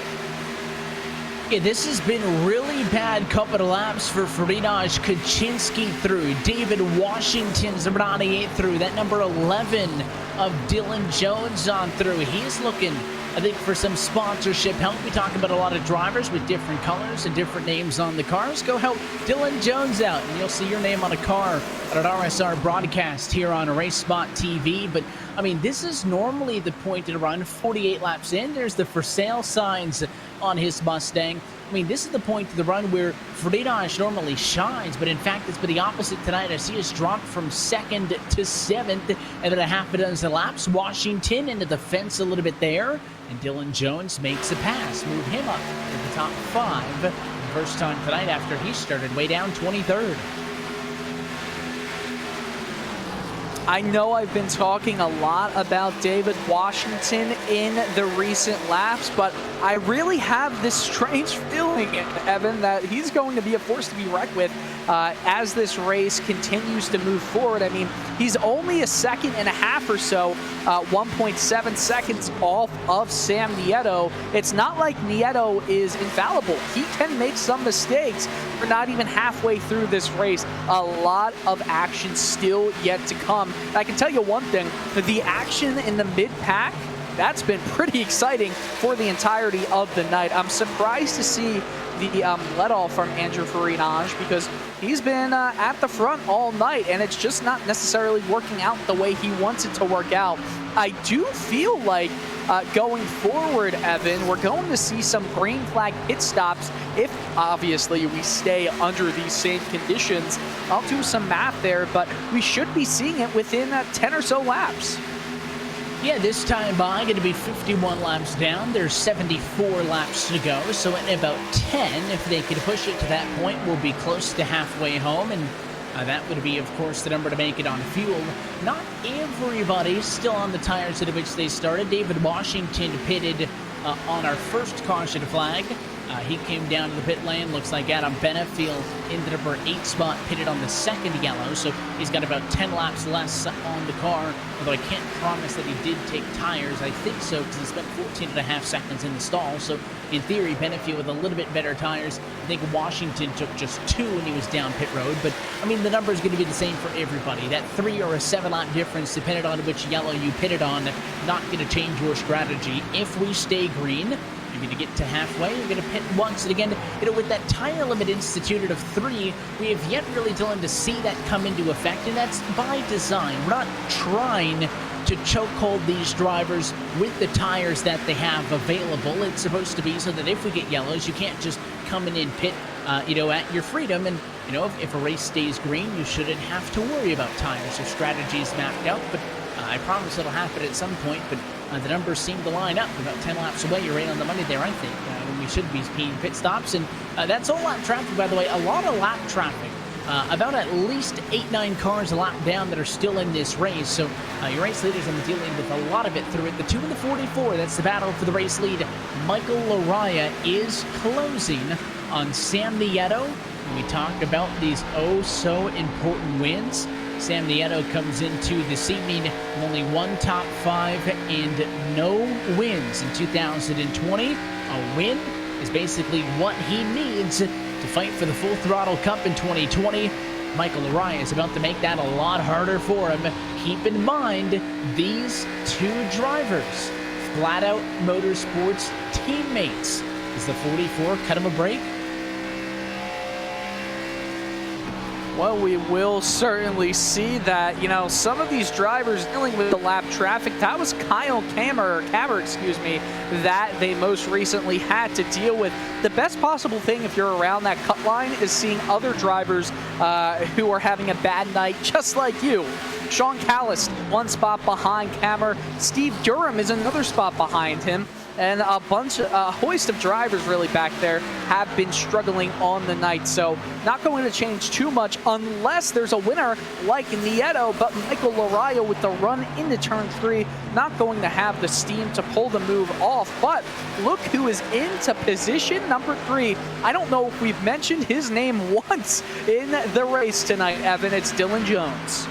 Yeah, this has been really bad couple of laps for Farinaj. Kaczynski through. David Washington's number 98 through. That number 11 of Dylan Jones on through. He's looking, I think, for some sponsorship help. We talk about a lot of drivers with different colors and different names on the cars. Go help Dylan Jones out, and you'll see your name on a car at an RSR broadcast here on RacespotTV. But, I mean, this is normally the point to run 48 laps in. There's the for sale signs on his Mustang. I mean, this is the point to the run where Friedrich normally shines, but in fact, it's been the opposite tonight as he has dropped from 2nd to 7th and then a half a dozen laps. Washington into the fence a little bit there, and Dylan Jones makes a pass, move him up to the top 5 the first time tonight after he started way down 23rd. I know I've been talking a lot about David Washington in the recent laps, but I really have this strange feeling, Evan, that he's going to be a force to be reckoned with as this race continues to move forward. I mean, he's only a 1.5 seconds or so, 1.7 seconds off of Sam Nieto. It's not like Nieto is infallible. He can make some mistakes. We're not even halfway through this race. A lot of action still yet to come. I can tell you one thing, the action in the mid-pack, that's been pretty exciting for the entirety of the night. I'm surprised to see the let-off from Andrew Farinaj because he's been at the front all night, and it's just not necessarily working out the way he wants it to work out. I do feel like going forward, Evan, we're going to see some green flag pit stops if, obviously, we stay under these same conditions. I'll do some math there, but we should be seeing it within 10 or so laps. Yeah, this time by going to be 51 laps down. There's 74 laps to go, so in about 10, if they could push it to that point, we'll be close to halfway home, and that would be, of course, the number to make it on fuel. Not everybody still on the tires at which they started. David Washington pitted on our first caution flag. He came down to the pit lane. Looks like Adam Benefield in the number 8 spot, pitted on the second yellow, so he's got about 10 laps less on the car, although I can't promise that he did take tires. I think so, because he spent 14.5 seconds in the stall, so in theory, Benefield with a little bit better tires. I think Washington took just 2 when he was down pit road, but, I mean, the number is going to be the same for everybody. That 3 or a 7 lap difference, depending on which yellow you pitted on, not going to change your strategy. If we stay green, You're going to get to halfway, you're going to pit once, and again, with that tire limit instituted of 3, we have yet really, Dylan, to see that come into effect, and that's by design. We're not trying to chokehold these drivers with the tires that they have available. It's supposed to be so that if we get yellows, you can't just come in and pit, at your freedom. And, if a race stays green, you shouldn't have to worry about tires or strategies mapped out. But I promise it'll happen at some point. But the numbers seem to line up. About 10 laps away, you're right on the money there, I think, when we should be speeding pit stops. And that's all lap traffic, by the way. A lot of lap traffic. About at least 8-9 cars a lap down that are still in this race. So your race leaders are dealing with a lot of it through it. The 2 and the 44, that's the battle for the race lead. Michael Laraya is closing on Sam Nieto. When we talk about these oh-so-important wins, Sam Nieto comes into this evening with only 1 top 5 and no wins in 2020. A win is basically what he needs to fight for the Full Throttle Cup in 2020. Michael Laraya is about to make that a lot harder for him. Keep in mind, these 2 drivers, Flat Out Motorsports teammates. Does the 44 cut him a break? Well, we will certainly see that, some of these drivers dealing with the lap traffic. That was Kyle Kammer, that they most recently had to deal with. The best possible thing if you're around that cut line is seeing other drivers who are having a bad night, just like you. Sean Callis, 1 spot behind Kammer. Steve Durham is another spot behind him. And a hoist of drivers really back there have been struggling on the night. So not going to change too much unless there's a winner like Nieto, but Michael Laraya with the run into turn 3, not going to have the steam to pull the move off. But look who is into position number 3. I don't know if we've mentioned his name once in the race tonight, Evan. It's Dylan Jones.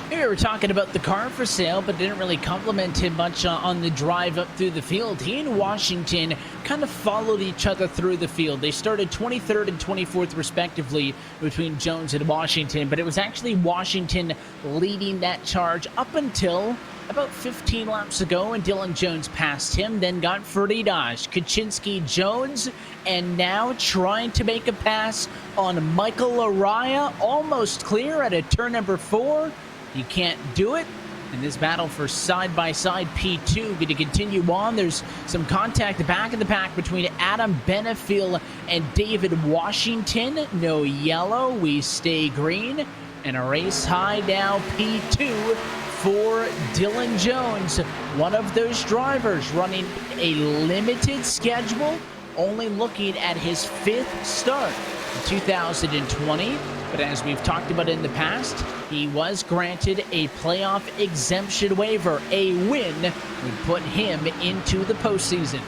We were talking about the car for sale, but didn't really compliment him much on the drive up through the field. He and Washington kind of followed each other through the field. They started 23rd and 24th respectively between Jones and Washington, but it was actually Washington leading that charge up until about 15 laps ago, and Dylan Jones passed him, then got Ferdy Dodge, Kaczynski, Jones, and now trying to make a pass on Michael Laraya, almost clear at a turn number 4. You can't do it. And this battle for side-by-side P2 going to continue on. There's some contact at the back of the pack between Adam Benefiel and David Washington. No yellow. We stay green. And a race high now P2 for Dylan Jones. One of those drivers running a limited schedule, only looking at his 5th start in 2020. But as we've talked about in the past, he was granted a playoff exemption waiver. A win would put him into the postseason.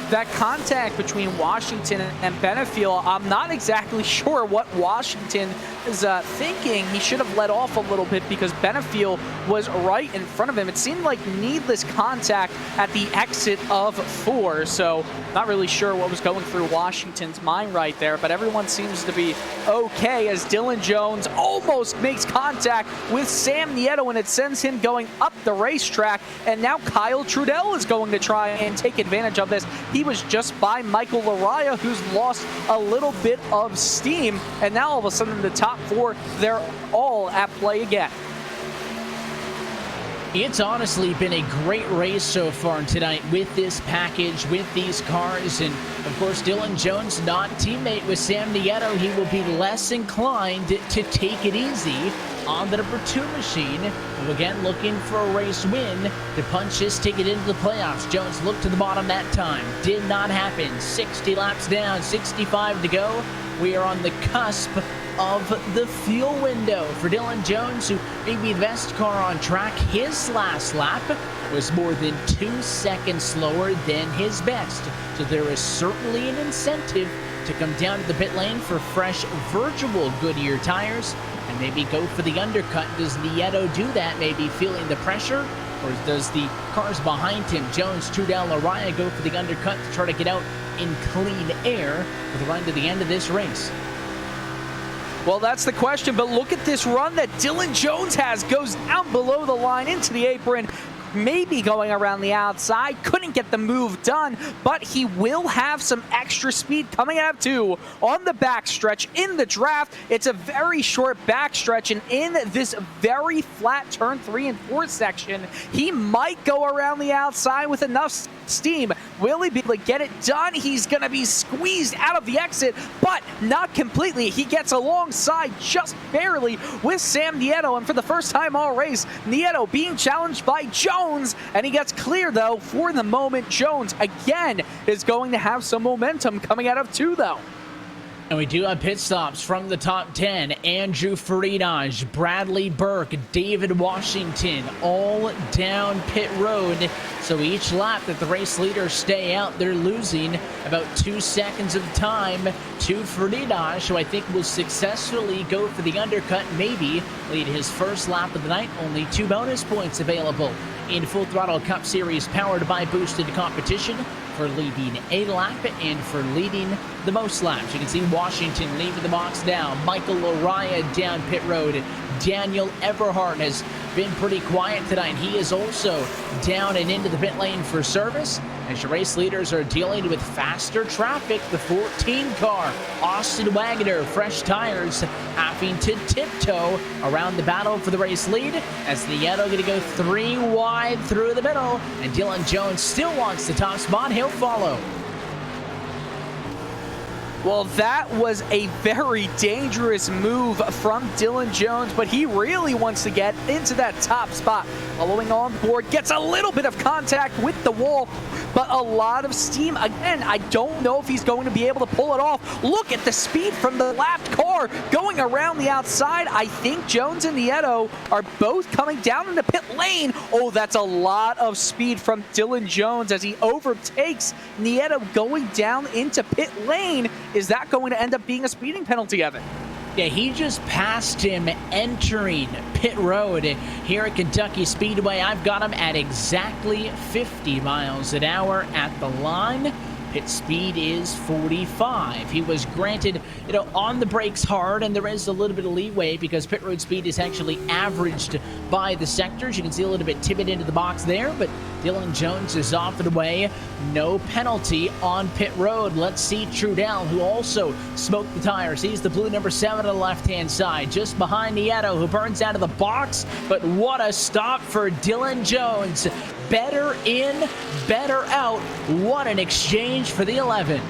That contact between Washington and Benefiel, I'm not exactly sure what Washington is thinking. He should have let off a little bit because Benefiel was right in front of him. It seemed like needless contact at the exit of 4, so not really sure what was going through Washington's mind right there, but everyone seems to be okay as Dylan Jones almost makes contact with Sam Nieto, and it sends him going up the racetrack, and now Kyle Trudell is going to try and take advantage of this. He was just by Michael Laraya, who's lost a little bit of steam, and now all of a sudden the top 4, they're all at play again. It's honestly been a great race so far tonight with this package, with these cars, and of course Dylan Jones, not teammate with Sam Nieto, he will be less inclined to take it easy on the number 2 machine, who again looking for a race win to punch his ticket into the playoffs. Jones looked to the bottom that time, did not happen. 60 laps down, 65 to go. We are on the cusp of the fuel window for Dylan Jones, who may be the best car on track. His last lap was more than 2 seconds slower than his best, so there is certainly an incentive to come down to the pit lane for fresh virtual Goodyear tires and maybe go for the undercut. Does Nieto do that, maybe feeling the pressure, or does the cars behind him, Jones, Trudell, Laraya, go for the undercut to try to get out in clean air for the run to the end of this race? Well, that's the question, but look at this run that Dylan Jones has. Goes down below the line into the apron, maybe going around the outside. Couldn't get the move done, but he will have some extra speed coming out of 2 on the backstretch in the draft. It's a very short backstretch, and in this very flat turn 3 and 4 section, he might go around the outside with enough steam. Will he be able to get it done? He's going to be squeezed out of the exit, but not completely. He gets alongside just barely with Sam Nieto, and for the first time all race, Nieto being challenged by Jones, and he gets clear though for the moment. Jones again is going to have some momentum coming out of 2 though. And we do have pit stops from the top 10. Andrew Faridaj, Bradley Burke, David Washington, all down pit road. So each lap that the race leaders stay out, they're losing about 2 seconds of time to Faridaj, who I think will successfully go for the undercut, maybe lead his first lap of the night. Only 2 bonus points available in Full Throttle Cup Series, powered by Boosted Competition, for leading a lap and for leading the most laps. You can see Washington leaving the box now. Michael Lariah down pit road. Daniel Everhart has been pretty quiet tonight. He is also down and into the pit lane for service, as your race leaders are dealing with faster traffic. The 14 car, Austin Wagner, fresh tires, having to tiptoe around the battle for the race lead, as Nieto going to go 3 wide through the middle, and Dylan Jones still wants the top spot. He'll follow. Well, that was a very dangerous move from Dylan Jones, but he really wants to get into that top spot. Following on board, gets a little bit of contact with the wall, but a lot of steam. Again, I don't know if he's going to be able to pull it off. Look at the speed from the lapped car going around the outside. I think Jones and Nieto are both coming down in the pit lane. Oh, that's a lot of speed from Dylan Jones as he overtakes Nieto going down into pit lane. Is that going to end up being a speeding penalty, Evan? Yeah, he just passed him entering pit road here at Kentucky Speedway. I've got him at exactly 50 miles an hour at the line. Pit speed is 45. He was granted, on the brakes hard, and there is a little bit of leeway because pit road speed is actually averaged by the sectors. You can see a little bit timid into the box there, but Dylan Jones is off and away. No penalty on pit road. Let's see Trudell, who also smoked the tires. He's the blue number 7 on the left-hand side, just behind Nieto, who burns out of the box. But what a stop for Dylan Jones. Better in, better out. What an exchange for the 11.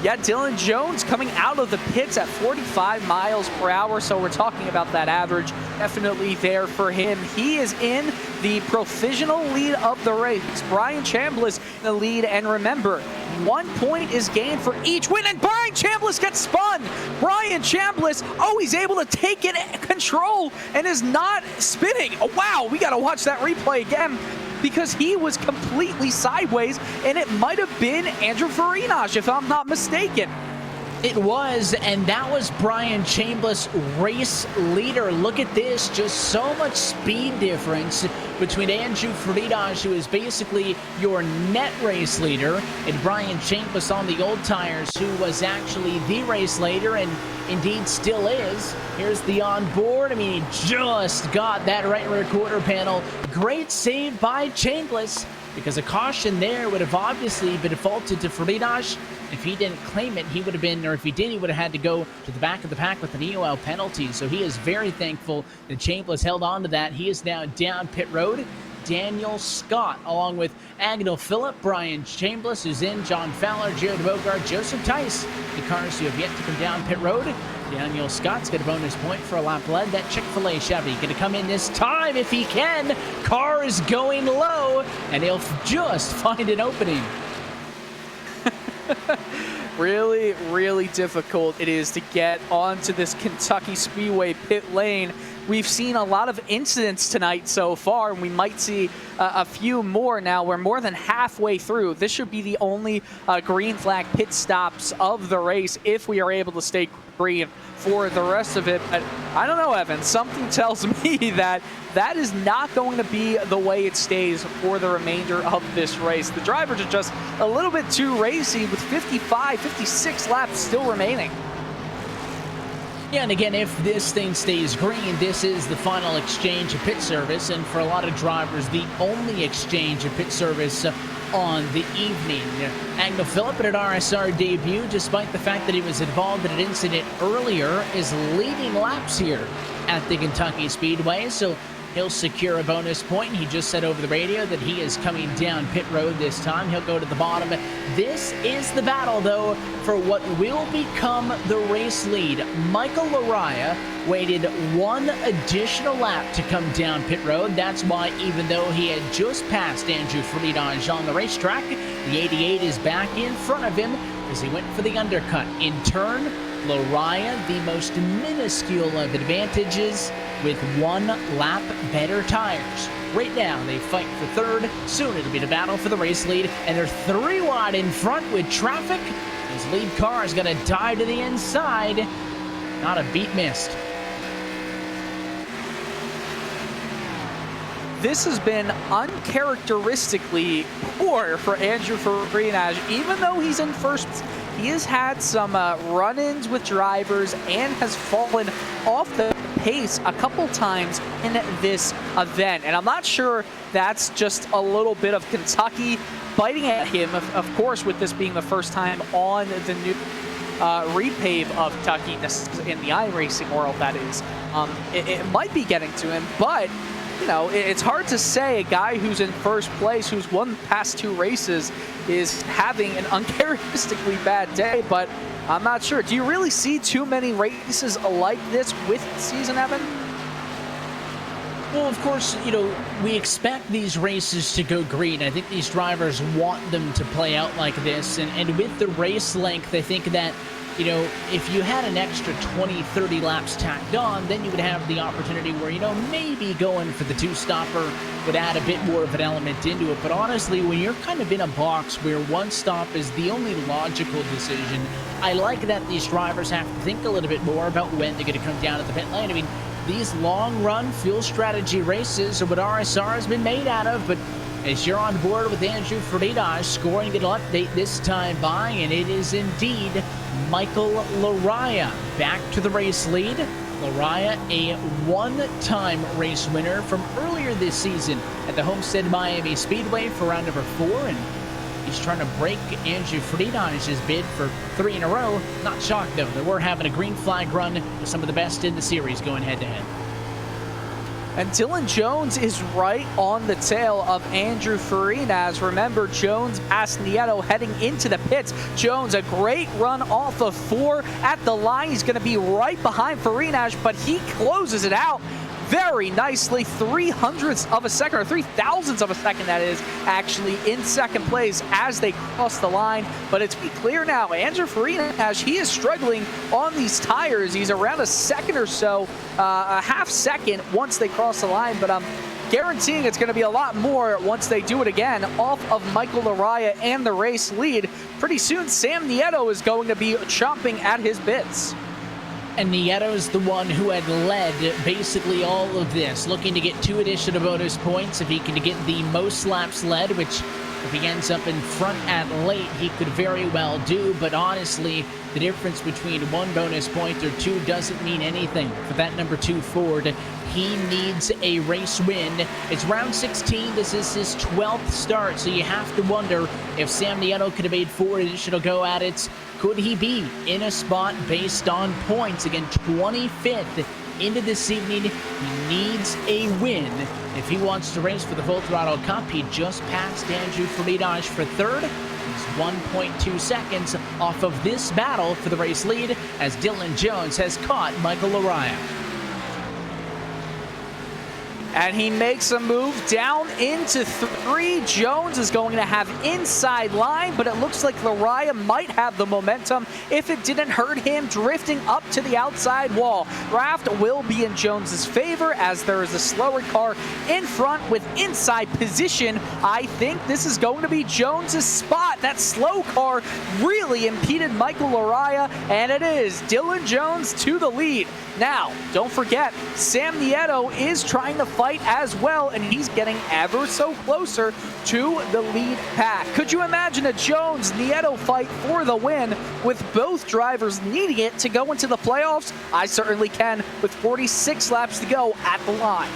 Yeah, Dylan Jones coming out of the pits at 45 miles per hour, so we're talking about that average definitely there for him. He is in the provisional lead of the race. Brian Chambliss in the lead, and remember, 1 point is gained for each win, and Brian Chambliss gets spun. Brian Chambliss, he's able to take it control and is not spinning. Oh, wow, we got to watch that replay again, because he was completely sideways, and it might have been Andrew Faridaj, if I'm not mistaken. It was, and that was Brian Chambliss, race leader. Look at this, just so much speed difference between Andrew Faridaj, who is basically your net race leader, and Brian Chambliss on the old tires, who was actually the race leader and indeed still is. Here's the onboard. I mean, he just got that right rear quarter panel. Great save by Chambliss, because a caution there would have obviously been defaulted to Faridaj. If he didn't claim it, he would have been, or if he did, he would have had to go to the back of the pack with an EOL penalty. So he is very thankful that Chambliss held on to that. He is now down pit road. Daniel Scott, along with Agnell Phillip, Brian Chambliss, who's in, John Fowler, Jared Bogart, Joseph Tice, the cars who have yet to come down pit road. Daniel Scott's got a bonus point for a lap led. That Chick-fil-A Chevy going to come in this time if he can. Car is going low, and he'll just find an opening. Really, really difficult it is to get onto this Kentucky Speedway pit lane. We've seen a lot of incidents tonight so far, and we might see a few more now. We're more than halfway through. This should be the only green flag pit stops of the race if we are able to stay green for the rest of it. But I don't know, Evan. Something tells me that that is not going to be the way it stays for the remainder of this race. The drivers are just a little bit too racy with 55, 56 laps still remaining. Yeah, and again, if this thing stays green, this is the final exchange of pit service, and for a lot of drivers, the only exchange of pit service on the evening. Agno Phillip at an RSR debut, despite the fact that he was involved in an incident earlier, is leading laps here at the Kentucky Speedway, so he'll secure a bonus point. He just said over the radio that he is coming down pit road this time. He'll go to the bottom. This is the battle, though, for what will become the race lead. Michael Laraya waited one additional lap to come down pit road. That's why, even though he had just passed Andrew Friedage on the racetrack, the 88 is back in front of him as he went for the undercut. In turn, Laraya, the most minuscule of advantages, with one lap better tires. Right now, they fight for third. Soon it'll be the battle for the race lead, and they're 3 wide in front with traffic. His lead car is going to dive to the inside. Not a beat missed. This has been uncharacteristically poor for Andrew Friedage. Even though he's in first, he has had some run-ins with drivers and has fallen off the pace a couple times in this event. And I'm not sure that's just a little bit of Kentucky biting at him, of course, with this being the first time on the new repave of Kentucky in the iRacing world, that is. It might be getting to him, but you know, it's hard to say a guy who's in first place, who's won the past 2 races, is having an uncharacteristically bad day, but I'm not sure. Do you really see too many races like this with season, Evan? Well, of course, you know, we expect these races to go green. I think these drivers want them to play out like this, and with the race length, I think that, you know, if you had an extra 20, 30 laps tacked on, then you would have the opportunity where, you know, maybe going for the 2-stopper would add a bit more of an element into it. But honestly, when you're kind of in a box where one stop is the only logical decision, I like that these drivers have to think a little bit more about when they're going to come down to the pit lane. I mean, these long-run fuel strategy races are what RSR has been made out of, but as you're on board with Andrew Friedage, scoring an update this time by, and it is indeed Michael Laraya back to the race lead. Laraya, a one-time race winner from earlier this season at the Homestead Miami Speedway for round number 4, and he's trying to break Andrew Friedage's bid for 3 in a row. Not shocked, though, that we're having a green flag run with some of the best in the series going head-to-head. And Dylan Jones is right on the tail of Andrew Friedage. Remember, Jones passed Nieto heading into the pits. Jones, a great run off of 4 at the line. He's going to be right behind Friedage, but he closes it out very nicely. 0.03 of a second, or 0.03 of a second, that is, actually in second place as they cross the line. But it's be clear now, Andrew Friedage, he is struggling on these tires. He's around a second or so, a half second once they cross the line, but I'm guaranteeing it's going to be a lot more once they do it again off of Michael Laraya and the race lead. Pretty soon, Sam Nieto is going to be chomping at his bits. And Nieto's the one who had led basically all of this, looking to get 2 additional bonus points if he can get the most laps led, which if he ends up in front at late, he could very well do. But honestly, the difference between 1 bonus point or 2 doesn't mean anything for that number 2 Ford. He needs a race win. It's round 16. This is his 12th start, so you have to wonder if Sam Nieto could have made 4 additional go-at-its. Could he be in a spot based on points? Again, 25th into this evening. He needs a win if he wants to race for the Full Throttle Cup. He just passed Andrew Friedage for 3rd. He's 1.2 seconds off of this battle for the race lead as Dylan Jones has caught Michael Laraya. And he makes a move down into 3. Jones is going to have inside line, but it looks like Laraya might have the momentum if it didn't hurt him drifting up to the outside wall. Draft will be in Jones's favor as there is a slower car in front with inside position. I think this is going to be Jones's spot. That slow car really impeded Michael Laraya, and it is Dylan Jones to the lead. Now, don't forget, Sam Nieto is trying to fight fight as well, and he's getting ever so closer to the lead pack. Could you imagine a Jones-Nieto fight for the win with both drivers needing it to go into the playoffs? I certainly can, with 46 laps to go at the line.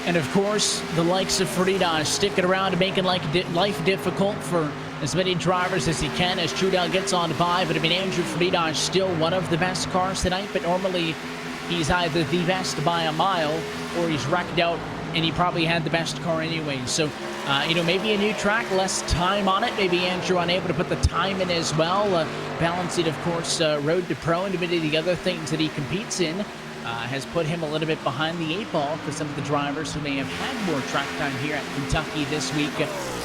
And of course, the likes of Friedrich sticking around and making life difficult for as many drivers as he can as Trudell gets on by. But I mean, Andrew Friedrich still one of the best cars tonight, but normally he's either the best by a mile or he's wrecked out and he probably had the best car anyway. So, maybe a new track, less time on it. Maybe Andrew unable to put the time in as well. Balancing, of course, Road to Pro and many of the other things that he competes in. Has put him a little bit behind the 8 ball for some of the drivers who may have had more track time here at Kentucky this week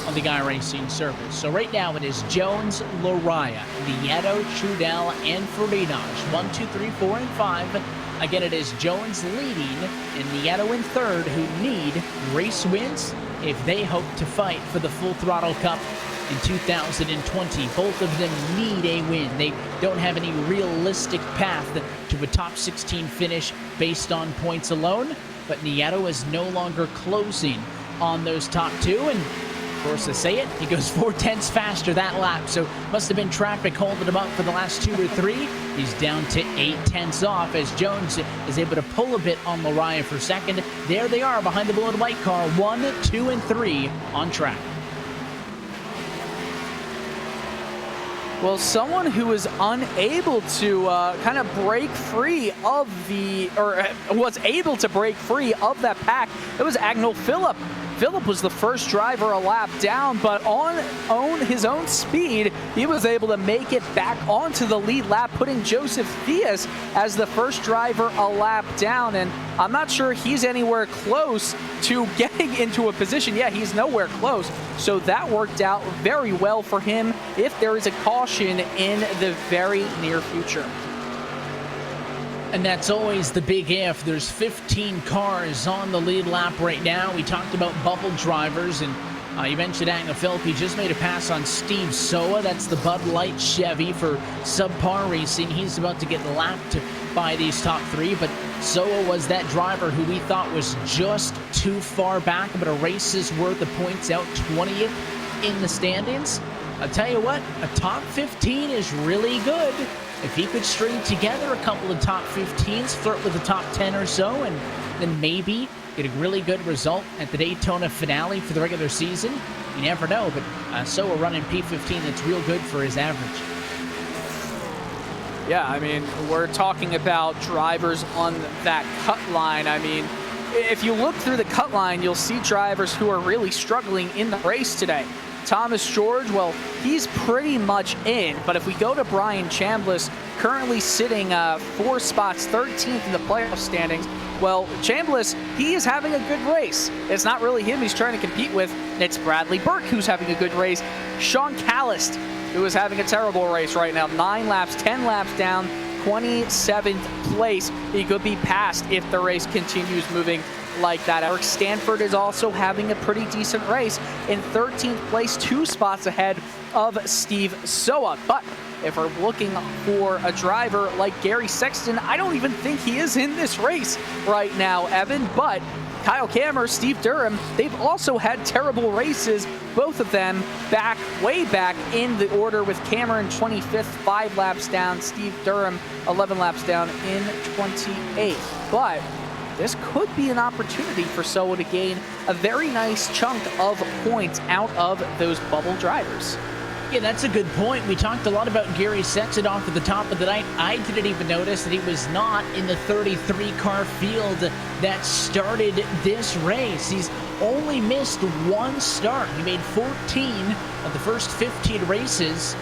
on the iRacing service. So right now it is Jones, Lariah, Nieto, Trudell, and Friedrich. 1, 2, 3, 4, and 5. Again, it is Jones leading and Nieto in third, who need race wins if they hope to fight for the Full Throttle Cup in 2020. Both of them need a win. They don't have any realistic path to a top 16 finish based on points alone, but Nieto is no longer closing on those top 2, and of course, to say it, he goes 4/10 faster that lap, so must have been traffic holding him up for the last 2 or 3. He's down to 8/10 off as Jones is able to pull a bit on Lariah for second. There they are behind the blue and white car, 1, 2, and 3 on track. Well, someone who was unable to kind of break free of was able to break free of that pack, it was Agnell Phillip. Phillip was the first driver a lap down, but on his own speed, he was able to make it back onto the lead lap, putting Joseph Theus as the first driver a lap down. And I'm not sure he's anywhere close to getting into a position. Yeah, he's nowhere close. So that worked out very well for him if there is a caution in the very near future. And that's always the big if. There's 15 cars on the lead lap right now. We talked about bubble drivers, and you mentioned Agnell Phillip. He just made a pass on Steve Soa. That's the Bud Light Chevy for Subpar Racing. He's about to get lapped by these top 3, but Soa was that driver who we thought was just too far back, but a race's worth of points out, 20th in the standings. I'll tell you what, a top 15 is really good. If he could string together a couple of top 15s, flirt with the top 10 or so, and then maybe get a really good result at the Daytona finale for the regular season, you never know. But Soa running P15, that's real good for his average. Yeah, I mean, we're talking about drivers on that cut line. I mean, if you look through the cut line, you'll see drivers who are really struggling in the race today. Thomas George, well, he's pretty much in, but if we go to Brian Chambliss, currently sitting 4 spots, 13th in the playoff standings, well, Chambliss, he is having a good race. It's not really him he's trying to compete with. It's Bradley Burke who's having a good race. Sean Callist, who is having a terrible race right now. 9 laps, 10 laps down, 27th place. He could be passed if the race continues moving like that. Eric Stanford is also having a pretty decent race in 13th place, 2 spots ahead of Steve Soa. But if we're looking for a driver like Gary Sexton, I don't even think he is in this race right now, Evan. But Kyle Kammer, Steve Durham, they've also had terrible races, both of them way back in the order, with Cameron 25th, 5 laps down, Steve Durham 11 laps down in 28th. But this could be an opportunity for Soa to gain a very nice chunk of points out of those bubble drivers. Yeah, that's a good point. We talked a lot about Gary Sexton off at the top of the night. I didn't even notice that he was not in the 33-car field that started this race. He's only missed 1 start. He made 14 of the first 15 races.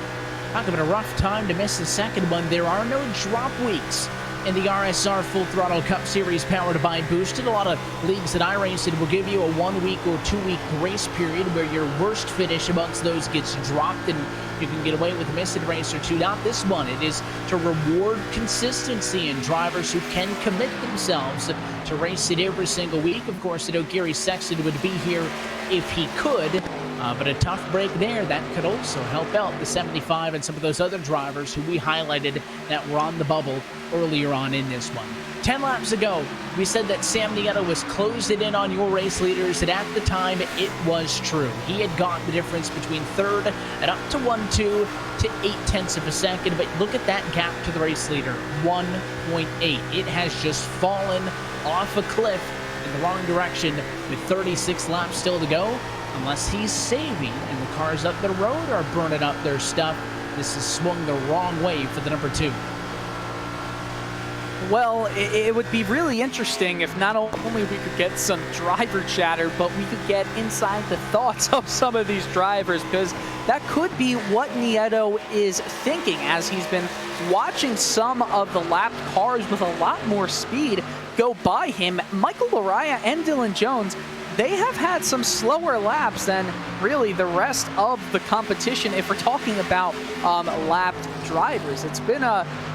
Talk about a rough time to miss the second one. There are no drop weeks in the RSR Full Throttle Cup Series powered by Boosted. A lot of leagues that iRacing will give you a 1-week or 2-week grace period where your worst finish amongst those gets dropped and you can get away with a missed race or 2. Not this one. It is to reward consistency and drivers who can commit themselves to race it every single week. Of course, Gary Sexton would be here if he could. But a tough break there that could also help out the 75 and some of those other drivers who we highlighted that were on the bubble earlier on in this one. 10 laps ago, we said that Sam Nieto was closed it in on your race leaders, and at the time, it was true. He had got the difference between third and up to 1-2 to 0.8 of a second, but look at that gap to the race leader, 1.8. It has just fallen off a cliff in the wrong direction with 36 laps still to go. Unless he's saving and the cars up the road are burning up their stuff, this has swung the wrong way for the number 2. Well, it would be really interesting if not only we could get some driver chatter, but we could get inside the thoughts of some of these drivers, because that could be what Nieto is thinking as he's been watching some of the lapped cars with a lot more speed go by him. Michael Laraya and Dylan Jones, they have had some slower laps than really the rest of the competition if we're talking about lapped drivers. It's been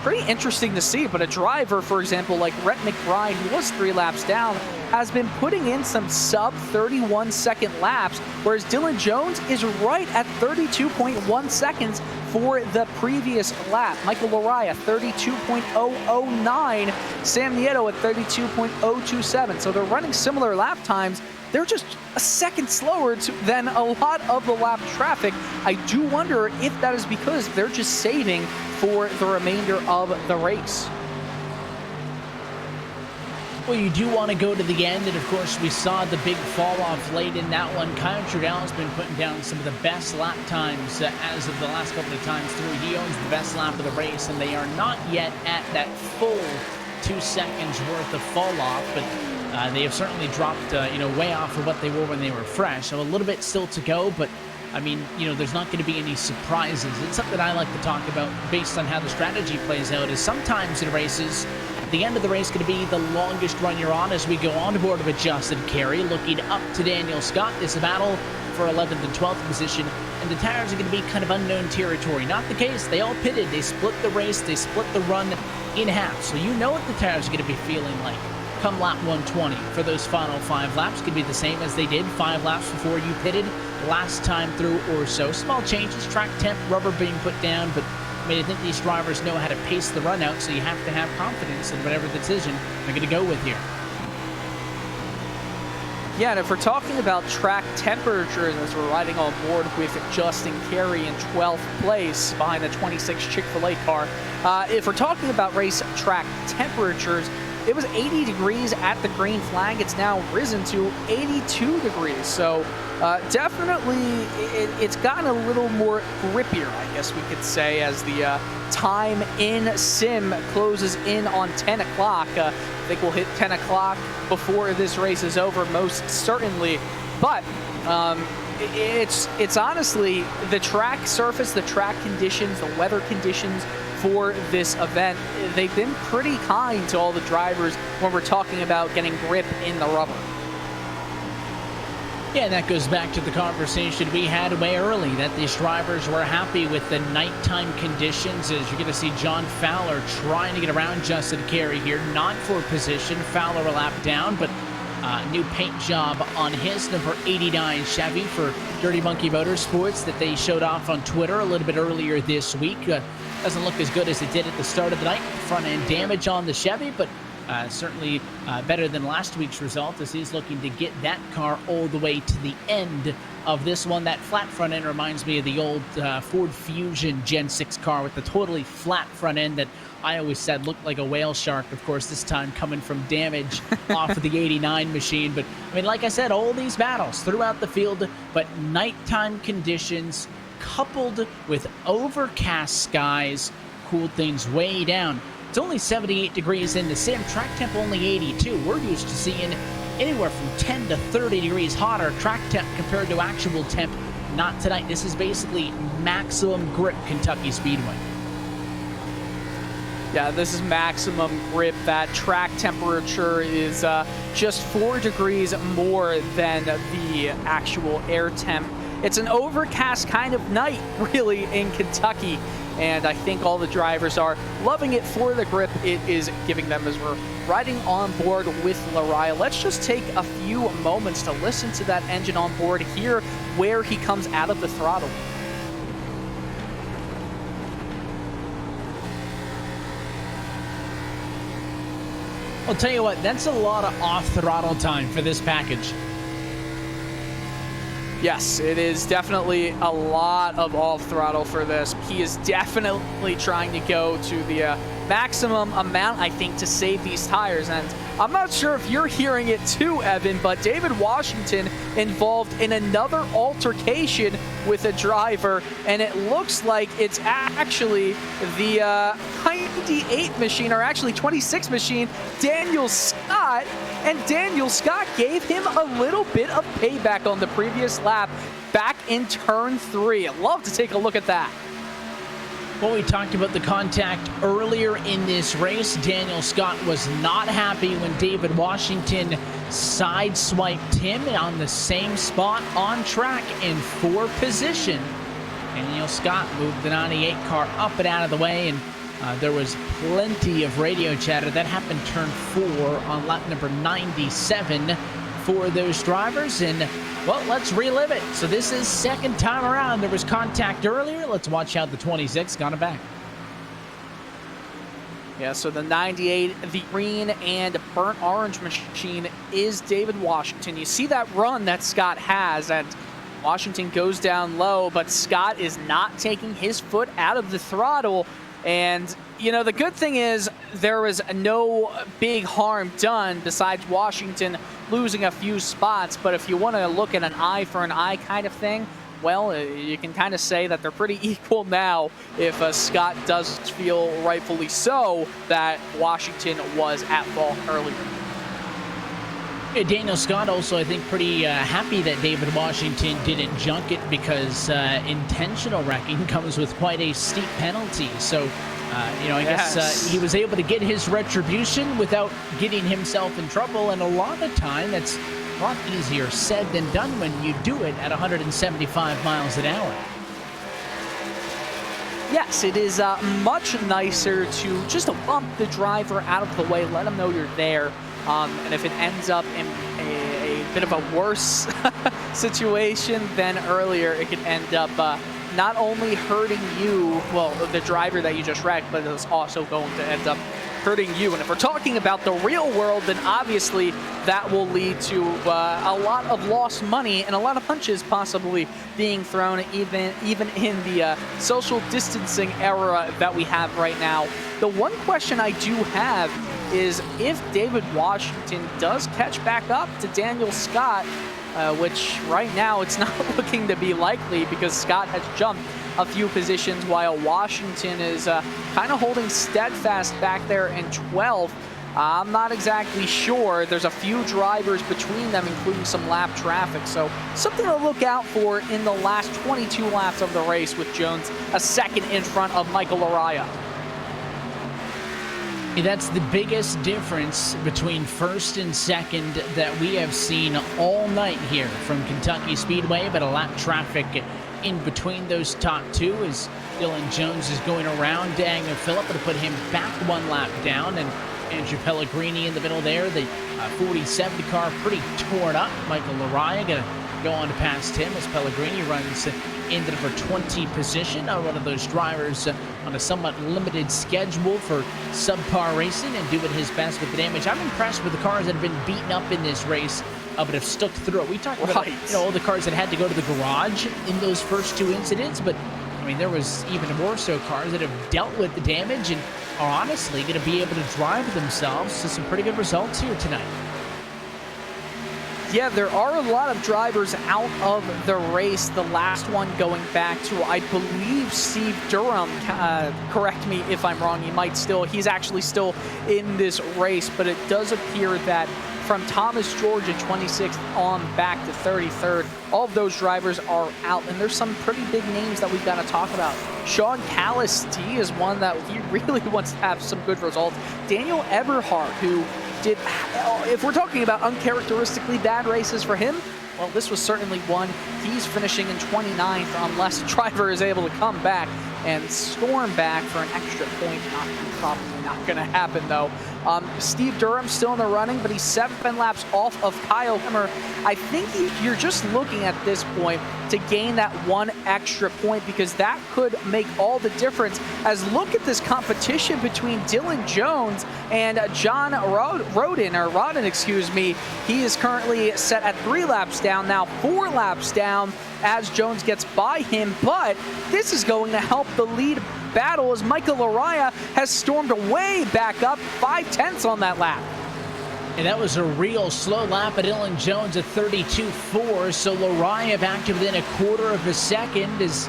pretty interesting to see, but a driver, for example, like Rhett McBride, who was 3 laps down, has been putting in some sub 31-second laps, whereas Dylan Jones is right at 32.1 seconds for the previous lap. Michael Laraya, 32.009. Sam Nieto at 32.027. So they're running similar lap times. They're just a second slower than a lot of the lap traffic. I do wonder if that is because they're just saving for the remainder of the race. Well, you do want to go to the end, and of course we saw the big fall off late in that one. Kyle Trudell's been putting down some of the best lap times as of the last couple of times through. He owns the best lap of the race, and they are not yet at that full 2 seconds worth of fall off, but they have certainly dropped way off of what they were when they were fresh. So a little bit still to go, but I mean, there's not going to be any surprises. It's something I like to talk about based on how the strategy plays out, is sometimes in races, the end of the race going to be the longest run you're on as we go on board with Justin Carey, looking up to Daniel Scott. It's a battle for 11th and 12th position, and the tires are going to be kind of unknown territory. Not the case. They all pitted. They split the race. They split the run in half. So you know what the tires are going to be feeling like come lap 120 for those final 5 laps. Could be the same as they did 5 laps before you pitted last time through or so. Small changes, track temp, rubber being put down, but I mean, I think these drivers know how to pace the run out, so you have to have confidence in whatever decision they're going to go with here. Yeah, and if we're talking about track temperatures as we're riding on board with Justin Carey in 12th place behind the 26 Chick-fil-A car, if we're talking about race track temperatures, it was 80 degrees at the green flag. It's now risen to 82 degrees. So definitely it's gotten a little more grippier, I guess we could say, as the time in sim closes in on 10 o'clock. I think we'll hit 10 o'clock before this race is over, most certainly. But it's honestly the track surface, the track conditions, the weather conditions for this event, they've been pretty kind to all the drivers when we're talking about getting grip in the rubber. Yeah, and that goes back to the conversation we had way early, that these drivers were happy with the nighttime conditions, as you're going to see John Fowler trying to get around Justin Carey here, not for position. Fowler a lap down, but new paint job on his number 89 Chevy for Dirty Monkey Motorsports that they showed off on Twitter a little bit earlier this week. Doesn't look as good as it did at the start of the night. Front end damage on the Chevy, but certainly better than last week's result, as he's looking to get that car all the way to the end of this one. That flat front end reminds me of the old Ford Fusion Gen 6 car with the totally flat front end that I always said looked like a whale shark. Of course, this time coming from damage off of the 89 machine. But I mean, like I said, all these battles throughout the field, but nighttime conditions coupled with overcast skies cooled things way down. It's only 78 degrees in the sim, track temp only 82. We're used to seeing anywhere from 10 to 30 degrees hotter track temp compared to actual temp. Not tonight. This is basically maximum grip Kentucky Speedway. Yeah, this is maximum grip. That track temperature is just 4 degrees more than the actual air temp. It's an overcast kind of night, really, in Kentucky. and I think all the drivers are loving it for the grip it is giving them as we're riding on board with Lariah. Let's just take a few moments to listen to that engine on board, hear where he comes out of the throttle. I'll tell you what, that's a lot of off-throttle time for this package. Yes, it is definitely a lot of off-throttle for this. He is definitely trying to go to the maximum amount, I think, to save these tires. And I'm not sure if you're hearing it too, Evan, but David Washington involved in another altercation with a driver, and it looks like it's actually the 98 machine, or actually 26 machine, Daniel Scott. And Daniel Scott gave him a little bit of payback on the previous lap back in turn 3. I'd love to take a look at that. Well, we talked about the contact earlier in this race. Daniel Scott was not happy when David Washington sideswiped him on the same spot on track in 4th position. Daniel Scott moved the 98 car up and out of the way, and there was plenty of radio chatter. That happened turn 4 on lap number 97 for those drivers. And, well, let's relive it. So this is second time around. There was contact earlier. Let's watch how the 26 got it back. Yeah, so the 98, the green and burnt orange machine is David Washington. You see that run that Scott has, and Washington goes down low, but Scott is not taking his foot out of the throttle. And, you know, the good thing is there was no big harm done besides Washington losing a few spots. But if you want to look at an eye for an eye kind of thing, well, you can kind of say that they're pretty equal now if Scott does feel rightfully so that Washington was at fault earlier. Yeah, Daniel Scott also, I think, pretty happy that David Washington didn't junk it, because intentional wrecking comes with quite a steep penalty. So, you know, I guess he was able to get his retribution without getting himself in trouble. And a lot of the time, that's a lot easier said than done when you do it at 175 miles an hour. Yes, it is much nicer to just bump the driver out of the way, let him know you're there. And if it ends up in a bit of a worse situation than earlier, it could end up not only hurting you, well, the driver that you just wrecked, but it's also going to end up hurting you. And if we're talking about the real world, then obviously that will lead to a lot of lost money and a lot of punches possibly being thrown, even in the social distancing era that we have right now. The one question I do have is if David Washington does catch back up to Daniel Scott, which right now it's not looking to be likely because Scott has jumped a few positions while Washington is kind of holding steadfast back there in 12th. I'm not exactly sure. There's a few drivers between them, including some lap traffic. So something to look out for in the last 22 laps of the race, with Jones a second in front of Michael Lariah. That's the biggest difference between first and second that we have seen all night here from Kentucky Speedway, but a lap traffic in between those top two as Dylan Jones is going around Daniel Phillip to put him back one lap down, and Andrew Pellegrini in the middle there. The 4070 car pretty torn up. Michael Lariah going to go on to pass him as Pellegrini runs into the 20 position. One of those drivers on a somewhat limited schedule for subpar racing and doing his best with the damage. I'm impressed with the cars that have been beaten up in this race, but have stuck through it. We talked about all the cars that had to go to the garage in those first two incidents, but I mean, there was even more so cars that have dealt with the damage and are honestly going to be able to drive themselves to some pretty good results here tonight. Yeah, there are a lot of drivers out of the race. The last one going back to, I believe, Steve Durham. Correct me if I'm wrong. He's actually still in this race, but it does appear that from Thomas George at 26th on back to 33rd, all of those drivers are out, and there's some pretty big names that we've got to talk about. Sean Callistee is one that he really wants to have some good results. Daniel Eberhardt, who did, if we're talking about uncharacteristically bad races for him, well, this was certainly one. He's finishing in 29th unless a driver is able to come back and storm back for an extra point. Probably not going to happen, though. Steve Durham's still in the running, but he's 7 laps off of Kyle Hemmer. I think you're just looking at this point to gain that 1 extra point, because that could make all the difference. As look at this competition between Dylan Jones and John Rodden, excuse me. He is currently set at 3 laps down, now 4 laps down as Jones gets by him, but this is going to help the lead battle as Michael Laraya has stormed way back up 5/10 on that lap. And that was a real slow lap at Dylan Jones at 32.4, so Laraya back to within a quarter of a second. As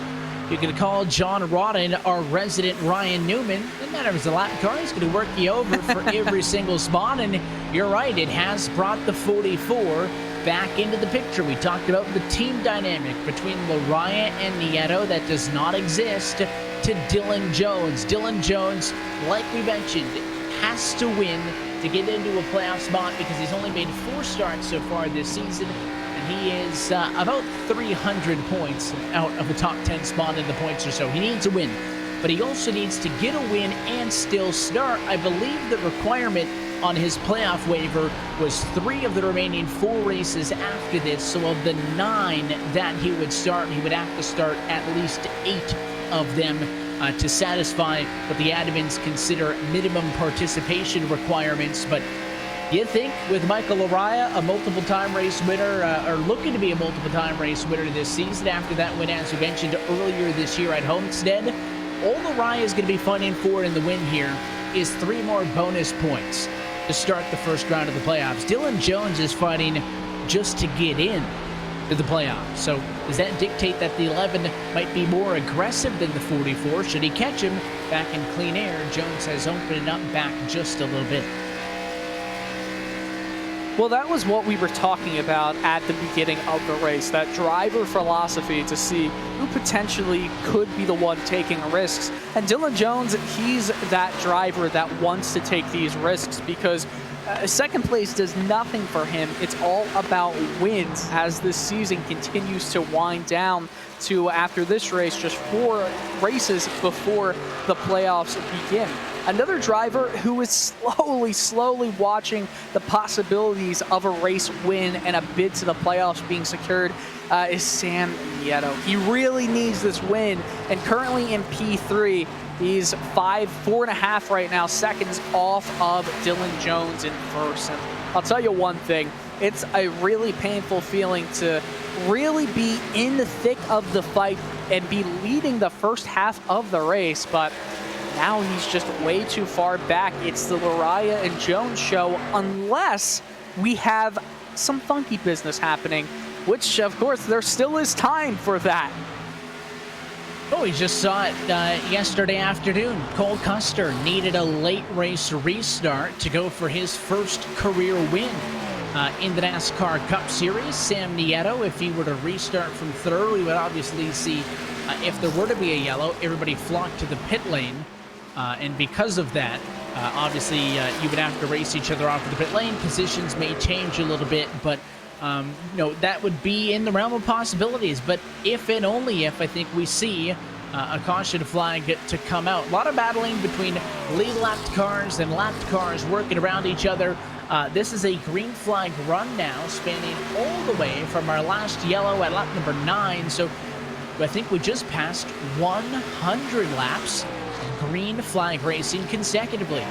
you can call John Rodden, our resident Ryan Newman. Doesn't matter if it's a lap car, he's going to work you over for every single spot. And you're right, it has brought the 44 back into the picture. We talked about the team dynamic between Laraya and Nieto that does not exist to Dylan Jones. Dylan Jones, like we mentioned, has to win to get into a playoff spot because he's only made 4 starts so far this season, and he is about 300 points out of the top 10 spot in the points or so. He needs a win, but he also needs to get a win and still start. I believe the requirement on his playoff waiver was 3 of the remaining 4 races after this, so of the 9 that he would start, he would have to start at least 8 of them to satisfy what the admins consider minimum participation requirements. But you think with Michael Laraya, a multiple-time race winner, or looking to be a multiple-time race winner this season after that win, as we mentioned earlier this year at Homestead, all Laraya is going to be fighting for in the win here is 3 more bonus points to start the first round of the playoffs. Dylan Jones is fighting just to get in to the playoffs. So does that dictate that the 11 might be more aggressive than the 44? Should he catch him back in clean air? Jones has opened it up back just a little bit. Well, that was what we were talking about at the beginning of the race, that driver philosophy to see who potentially could be the one taking risks. And Dylan Jones, he's that driver that wants to take these risks because second place does nothing for him. It's all about wins as this season continues to wind down to, after this race, just 4 races before the playoffs begin. Another driver who is slowly watching the possibilities of a race win and a bid to the playoffs being secured is Sam Nieto. He really needs this win, and currently in P3, he's 4.5 right now seconds off of Dylan Jones in first. And I'll tell you one thing, it's a really painful feeling to really be in the thick of the fight and be leading the first half of the race, but now he's just way too far back. It's the Laraya and Jones show unless we have some funky business happening, which of course there still is time for that. Oh, we just saw it yesterday afternoon. Cole Custer needed a late race restart to go for his first career win in the NASCAR Cup Series. Sam Nieto, if he were to restart from third, we would obviously see, if there were to be a yellow, everybody flock to the pit lane. And because of that, obviously you would have to race each other off of the pit lane. Positions may change a little bit, but that would be in the realm of possibilities. But if and only if, I think we see a caution flag to come out. A lot of battling between lead-lapped cars and lapped cars working around each other. This is a green flag run now, spanning all the way from our last yellow at lap number 9. So I think we just passed 100 laps of green flag racing consecutively.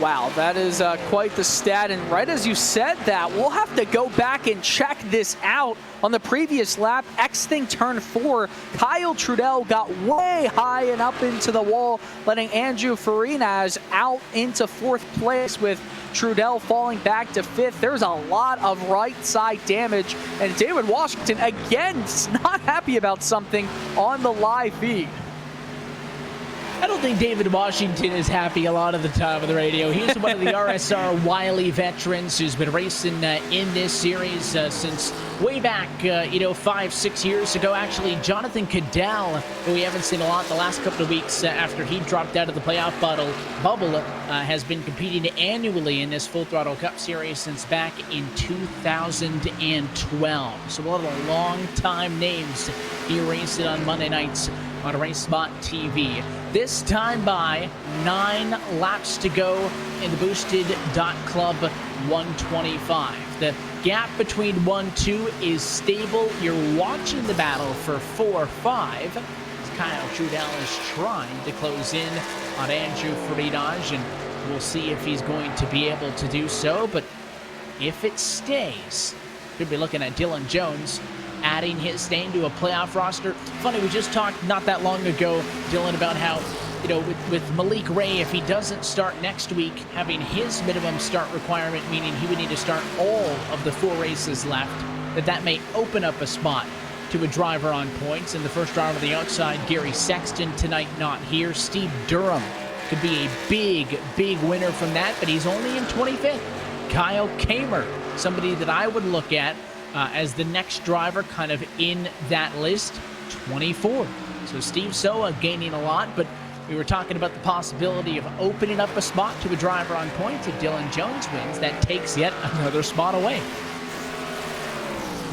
Wow, that is quite the stat, and right as you said that, we'll have to go back and check this out. On the previous lap, exiting turn 4, Kyle Trudell got way high and up into the wall, letting Andrew Farinas out into 4th place, with Trudell falling back to 5th. There's a lot of right side damage, and David Washington, again, not happy about something on the live feed. I don't think David Washington is happy a lot of the time on the radio. He's one of the RSR wily veterans who's been racing in this series since way back, 5-6 years ago. Actually, Jonathan Cadell, who we haven't seen a lot the last couple of weeks after he dropped out of the playoff bubble, has been competing annually in this Full Throttle Cup Series since back in 2012. So a lot of long-time names he racing on Monday nights on RacespotTV. This time by 9 laps to go in the boosted Club 125. The gap between 1-2 is stable. You're watching the battle for 4-5. Kyle Trudell is trying to close in on Andrew Friedage, and we'll see if he's going to be able to do so. But if it stays, could be looking at Dylan Jones adding his name to a playoff roster. Funny, we just talked not that long ago, Dylan, about how, with Malik Ray, if he doesn't start next week, having his minimum start requirement, meaning he would need to start all of the 4 races left, that may open up a spot to a driver on points. And the first driver on the outside, Gary Sexton, tonight not here. Steve Durham could be a big, big winner from that, but he's only in 25th. Kyle Kamer, somebody that I would look at as the next driver kind of in that list, 24. So Steve Soa gaining a lot, but we were talking about the possibility of opening up a spot to a driver on points. If Dylan Jones wins, that takes yet another spot away.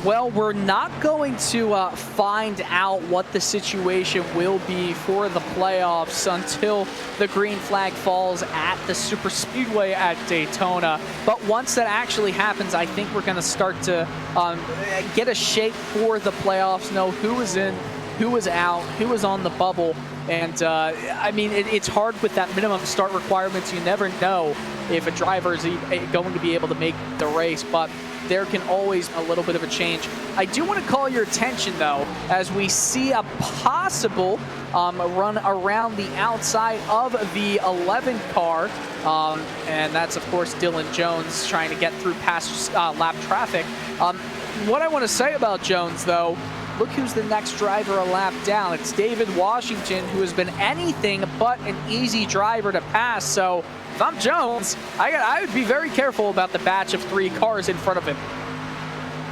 Well, we're not going to find out what the situation will be for the playoffs until the green flag falls at the Super Speedway at Daytona. But once that actually happens, I think we're going to start to get a shape for the playoffs, know who is in, who is out, who is on the bubble. And, it's hard with that minimum start requirements. You never know if a driver is going to be able to make the race, but there can always a little bit of a change. I do want to call your attention, though, as we see a possible run around the outside of the 11 car, and that's, of course, Dylan Jones trying to get through past lap traffic. What I want to say about Jones, though, look who's the next driver a lap down. It's David Washington, who has been anything but an easy driver to pass. So if I'm Jones, I would be very careful about the batch of 3 cars in front of him.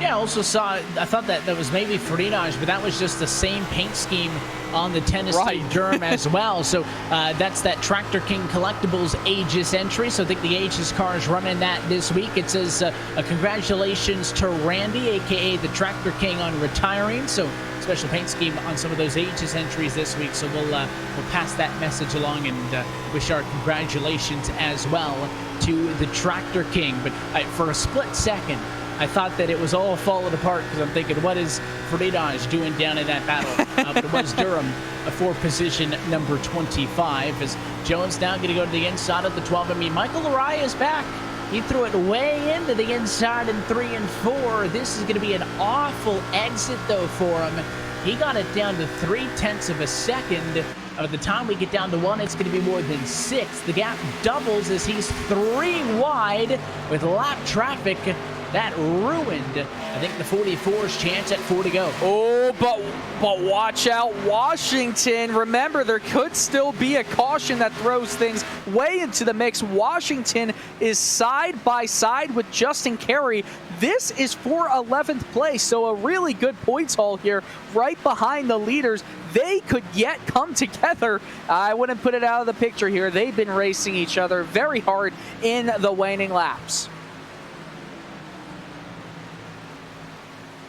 Yeah, I thought that was maybe Friedage, but that was just the same paint scheme on the Tennessee Durham as well. So that's that Tractor King Collectibles Aegis entry. So I think the Aegis car is running that this week. It says congratulations to Randy, a.k.a. the Tractor King, on retiring. So special paint scheme on some of those Aegis entries this week. So we'll pass that message along and wish our congratulations as well to the Tractor King. But for a split second, I thought that it was all falling apart because I'm thinking, what is Friedage doing down in that battle? But it was Durham for position number 25, as Jones now going to go to the inside of the 12. Michael Araya is back. He threw it way into the inside in 3 and 4. This is going to be an awful exit, though, for him. He got it down to 0.3 of a second. By the time we get down to 1, it's going to be more than 6. The gap doubles as he's 3 wide with lap traffic. That ruined, I think, the 44's chance at 4 to go. Oh, but watch out, Washington. Remember, there could still be a caution that throws things way into the mix. Washington is side by side with Justin Carey. This is for 11th place, so a really good points haul here right behind the leaders. They could yet come together. I wouldn't put it out of the picture here. They've been racing each other very hard in the waning laps.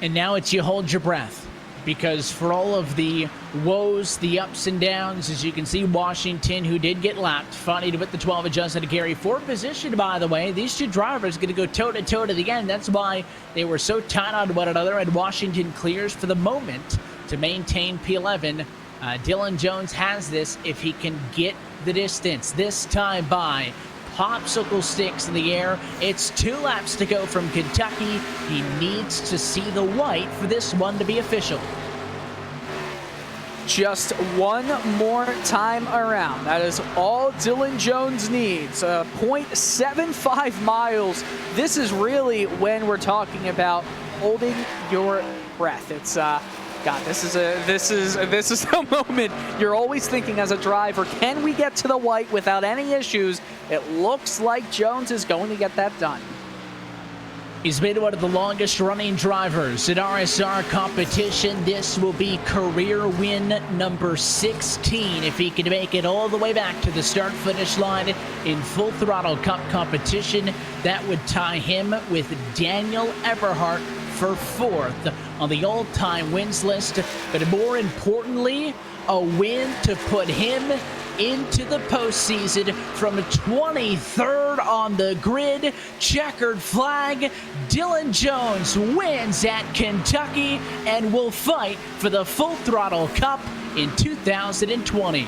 And now it's you hold your breath, because for all of the woes, the ups and downs, as you can see, Washington, who did get lapped, finally to put the 12 adjusted to Gary. 4th position, by the way. These 2 drivers going to go toe-to-toe to the end. That's why they were so tight on one another, and Washington clears for the moment to maintain P11. Dylan Jones has this if he can get the distance, this time by popsicle sticks in the air. It's 2 laps to go from Kentucky. He needs to see the white for this one to be official. Just 1 more time around. That is all Dylan Jones needs. 0.75 miles. This is really when we're talking about holding your breath. It's God, this is a moment you're always thinking as a driver, can we get to the white without any issues? It looks like Jones is going to get that done. He's been one of the longest running drivers in RSR competition. This will be career win number 16 if he can make it all the way back to the start-finish line in Full Throttle Cup competition. That would tie him with Daniel Eberhardt for 4th on the all-time wins list. But more importantly, a win to put him into the postseason from 23rd on the grid. Checkered flag. Dylan Jones wins at Kentucky and will fight for the Full Throttle Cup in 2020.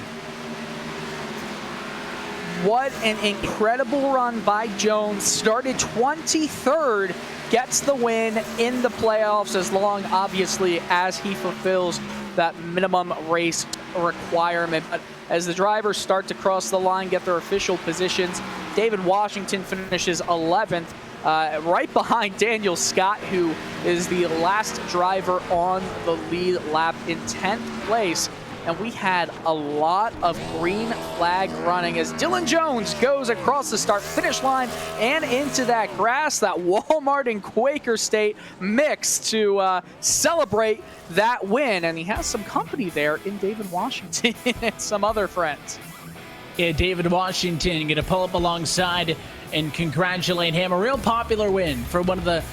What an incredible run by Jones. Started 23rd, gets the win in the playoffs as long, obviously, as he fulfills that minimum race requirement. But as the drivers start to cross the line, get their official positions, David Washington finishes 11th, right behind Daniel Scott, who is the last driver on the lead lap in 10th place. And we had a lot of green flag running as Dylan Jones goes across the start-finish line and into that grass, that Walmart and Quaker State mix to celebrate that win. And he has some company there in David Washington and some other friends. Yeah, David Washington going to pull up alongside and congratulate him. A real popular win for one of the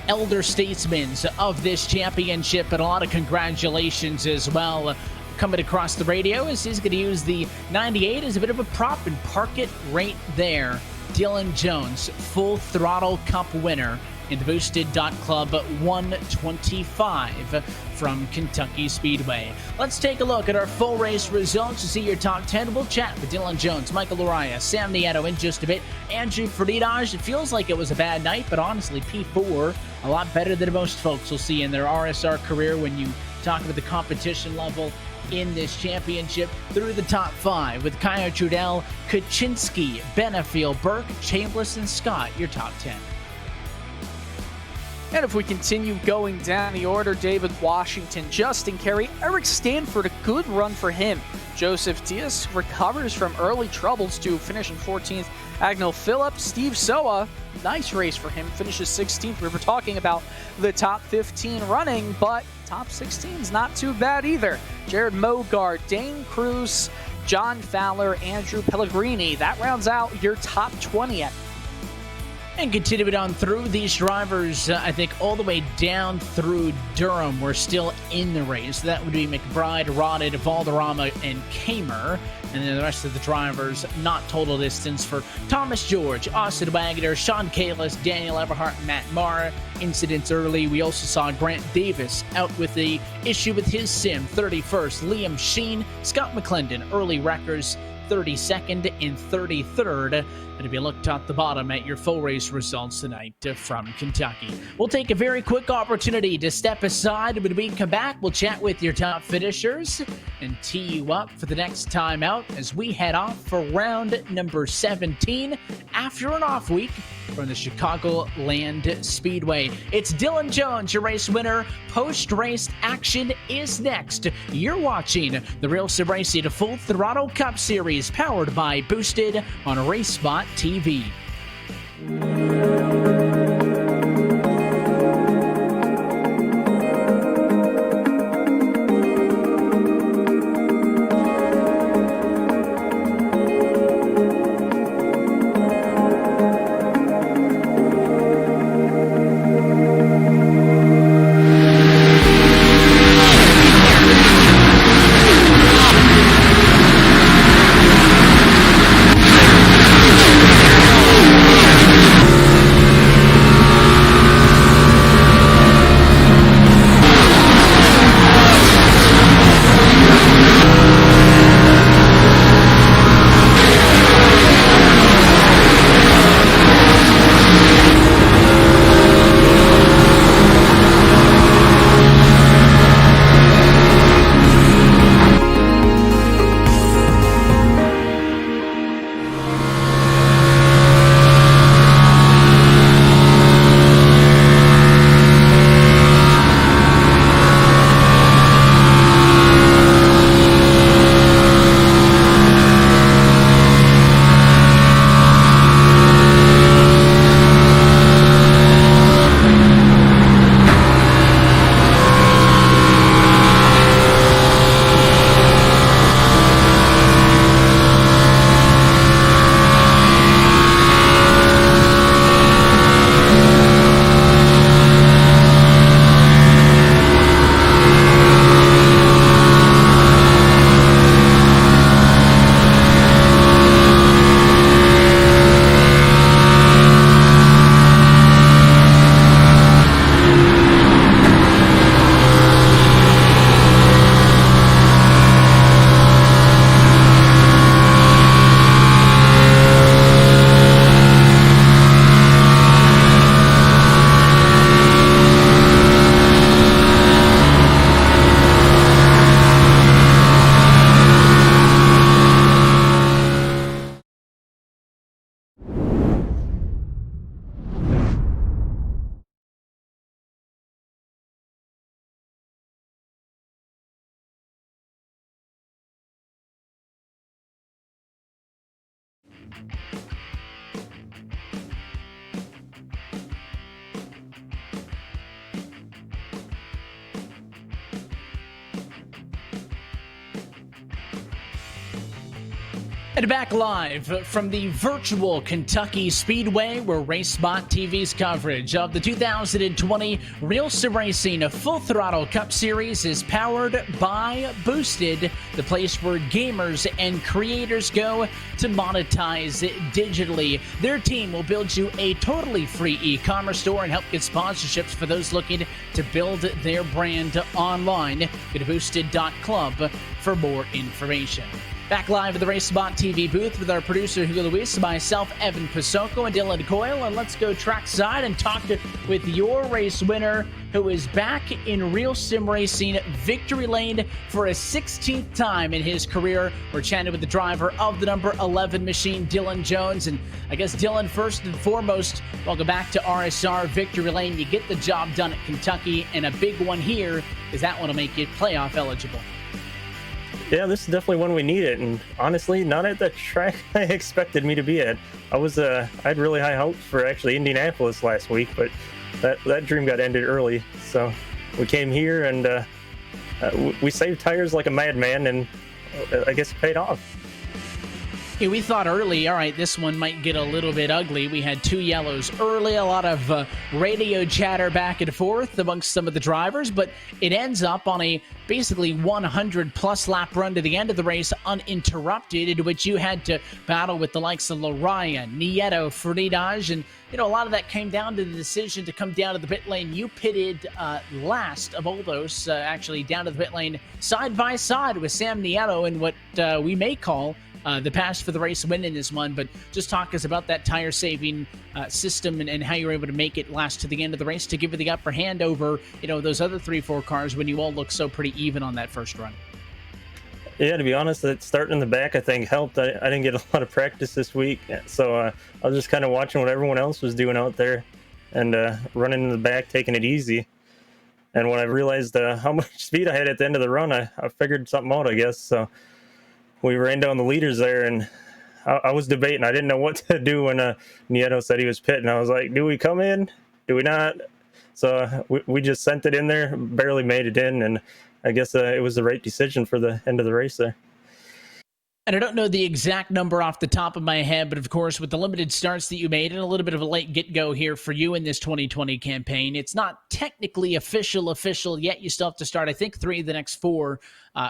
elder statesmen of this championship, and a lot of congratulations as well. Coming across the radio as he's going to use the 98 as a bit of a prop and park it right there. Dylan Jones, Full Throttle Cup winner in the Boosted Club 125 from Kentucky Speedway. Let's take a look at our full race results to see your top 10. We'll chat with Dylan Jones, Michael Lariah, Sam Nieto in just a bit. Andrew Freitas. It feels like it was a bad night, but honestly, P4 a lot better than most folks will see in their RSR career when you talk about the competition level in this championship. Through the top 5 with Kyle Trudell, Kaczynski, Benefiel, Burke, Chambliss, and Scott, your top 10. And if we continue going down the order, David Washington, Justin Carey, Eric Stanford, a good run for him. Joseph Diaz recovers from early troubles to finish in 14th. Agnel Phillips, Steve Soa, nice race for him, finishes 16th. We were talking about the top 15 running, but top 16 is not too bad either. Jared Mogard, Dane Cruz, John Fowler, Andrew Pellegrini. That rounds out your top 20 at. And continuing on through these drivers, I think all the way down through Durham, we're still in the race. That would be McBride, Rodded, Valderrama, and Kamer. And then the rest of the drivers, not total distance for Thomas George, Austin Wagner, Sean Kalis, Daniel Eberhardt, Matt Maher. Incidents early. We also saw Grant Davis out with the issue with his sim, 31st. Liam Sheen, Scott McClendon, early wreckers, 32nd and 33rd. And if you look top to bottom at your full race results tonight from Kentucky. We'll take a very quick opportunity to step aside. When we come back, we'll chat with your top finishers and tee you up for the next time out as we head off for round number 17 after an off week from the Chicagoland Speedway. It's Dylan Jones, your race winner. Post-race action is next. You're watching the RealSimRacing Full Throttle Cup Series powered by Boosted on RacespotTV. And back live from the virtual Kentucky Speedway, where RacespotTV's coverage of the 2020 RealSimRacing Full Throttle Cup Series is powered by Boosted, the place where gamers and creators go to monetize digitally. Their team will build you a totally free e-commerce store and help get sponsorships for those looking to build their brand online. Go to boosted.club for more information. Back live at the RacespotTV booth with our producer Hugo Luis, myself, Evan Pasoko, and Dylan Coyle. And let's go trackside and talk with your race winner, who is back in RealSimRacing victory lane for a 16th time in his career. We're chatting with the driver of the number 11 machine, Dylan Jones. And I guess, Dylan, first and foremost, welcome back to RSR victory lane. You get the job done at Kentucky, and a big one here is that one will make you playoff eligible. Yeah, this is definitely one we needed, and honestly, not at the track I expected me to be at. I had really high hopes for actually Indianapolis last week, but that dream got ended early. So we came here and we saved tires like a madman, and I guess it paid off. Yeah, we thought early, all right, this one might get a little bit ugly. We had 2 yellows early, a lot of radio chatter back and forth amongst some of the drivers, but it ends up on a basically 100-plus lap run to the end of the race uninterrupted, in which you had to battle with the likes of Lariah, Nieto, Fernandez, and a lot of that came down to the decision to come down to the pit lane. You pitted last of all those, actually down to the pit lane side by side with Sam Nieto in what we may call the pass for the race win in this one. But just talk us about that tire saving system and how you were able to make it last to the end of the race to give you the upper hand over those other 3-4 cars when you all look so pretty even on that first run. Yeah, to be honest, that starting in the back I think helped. I didn't get a lot of practice this week, so I was just kind of watching what everyone else was doing out there and running in the back, taking it easy. And when I realized how much speed I had at the end of the run, I figured something out, I guess. So we ran down the leaders there, and I was debating. I didn't know what to do when Nieto said he was pitting. I was like, do we come in? Do we not? So we just sent it in there, barely made it in, and I guess it was the right decision for the end of the race there. And I don't know the exact number off the top of my head, but of course, with the limited starts that you made and a little bit of a late get-go here for you in this 2020 campaign, it's not technically official yet. You still have to start, I think, 3 of the next 4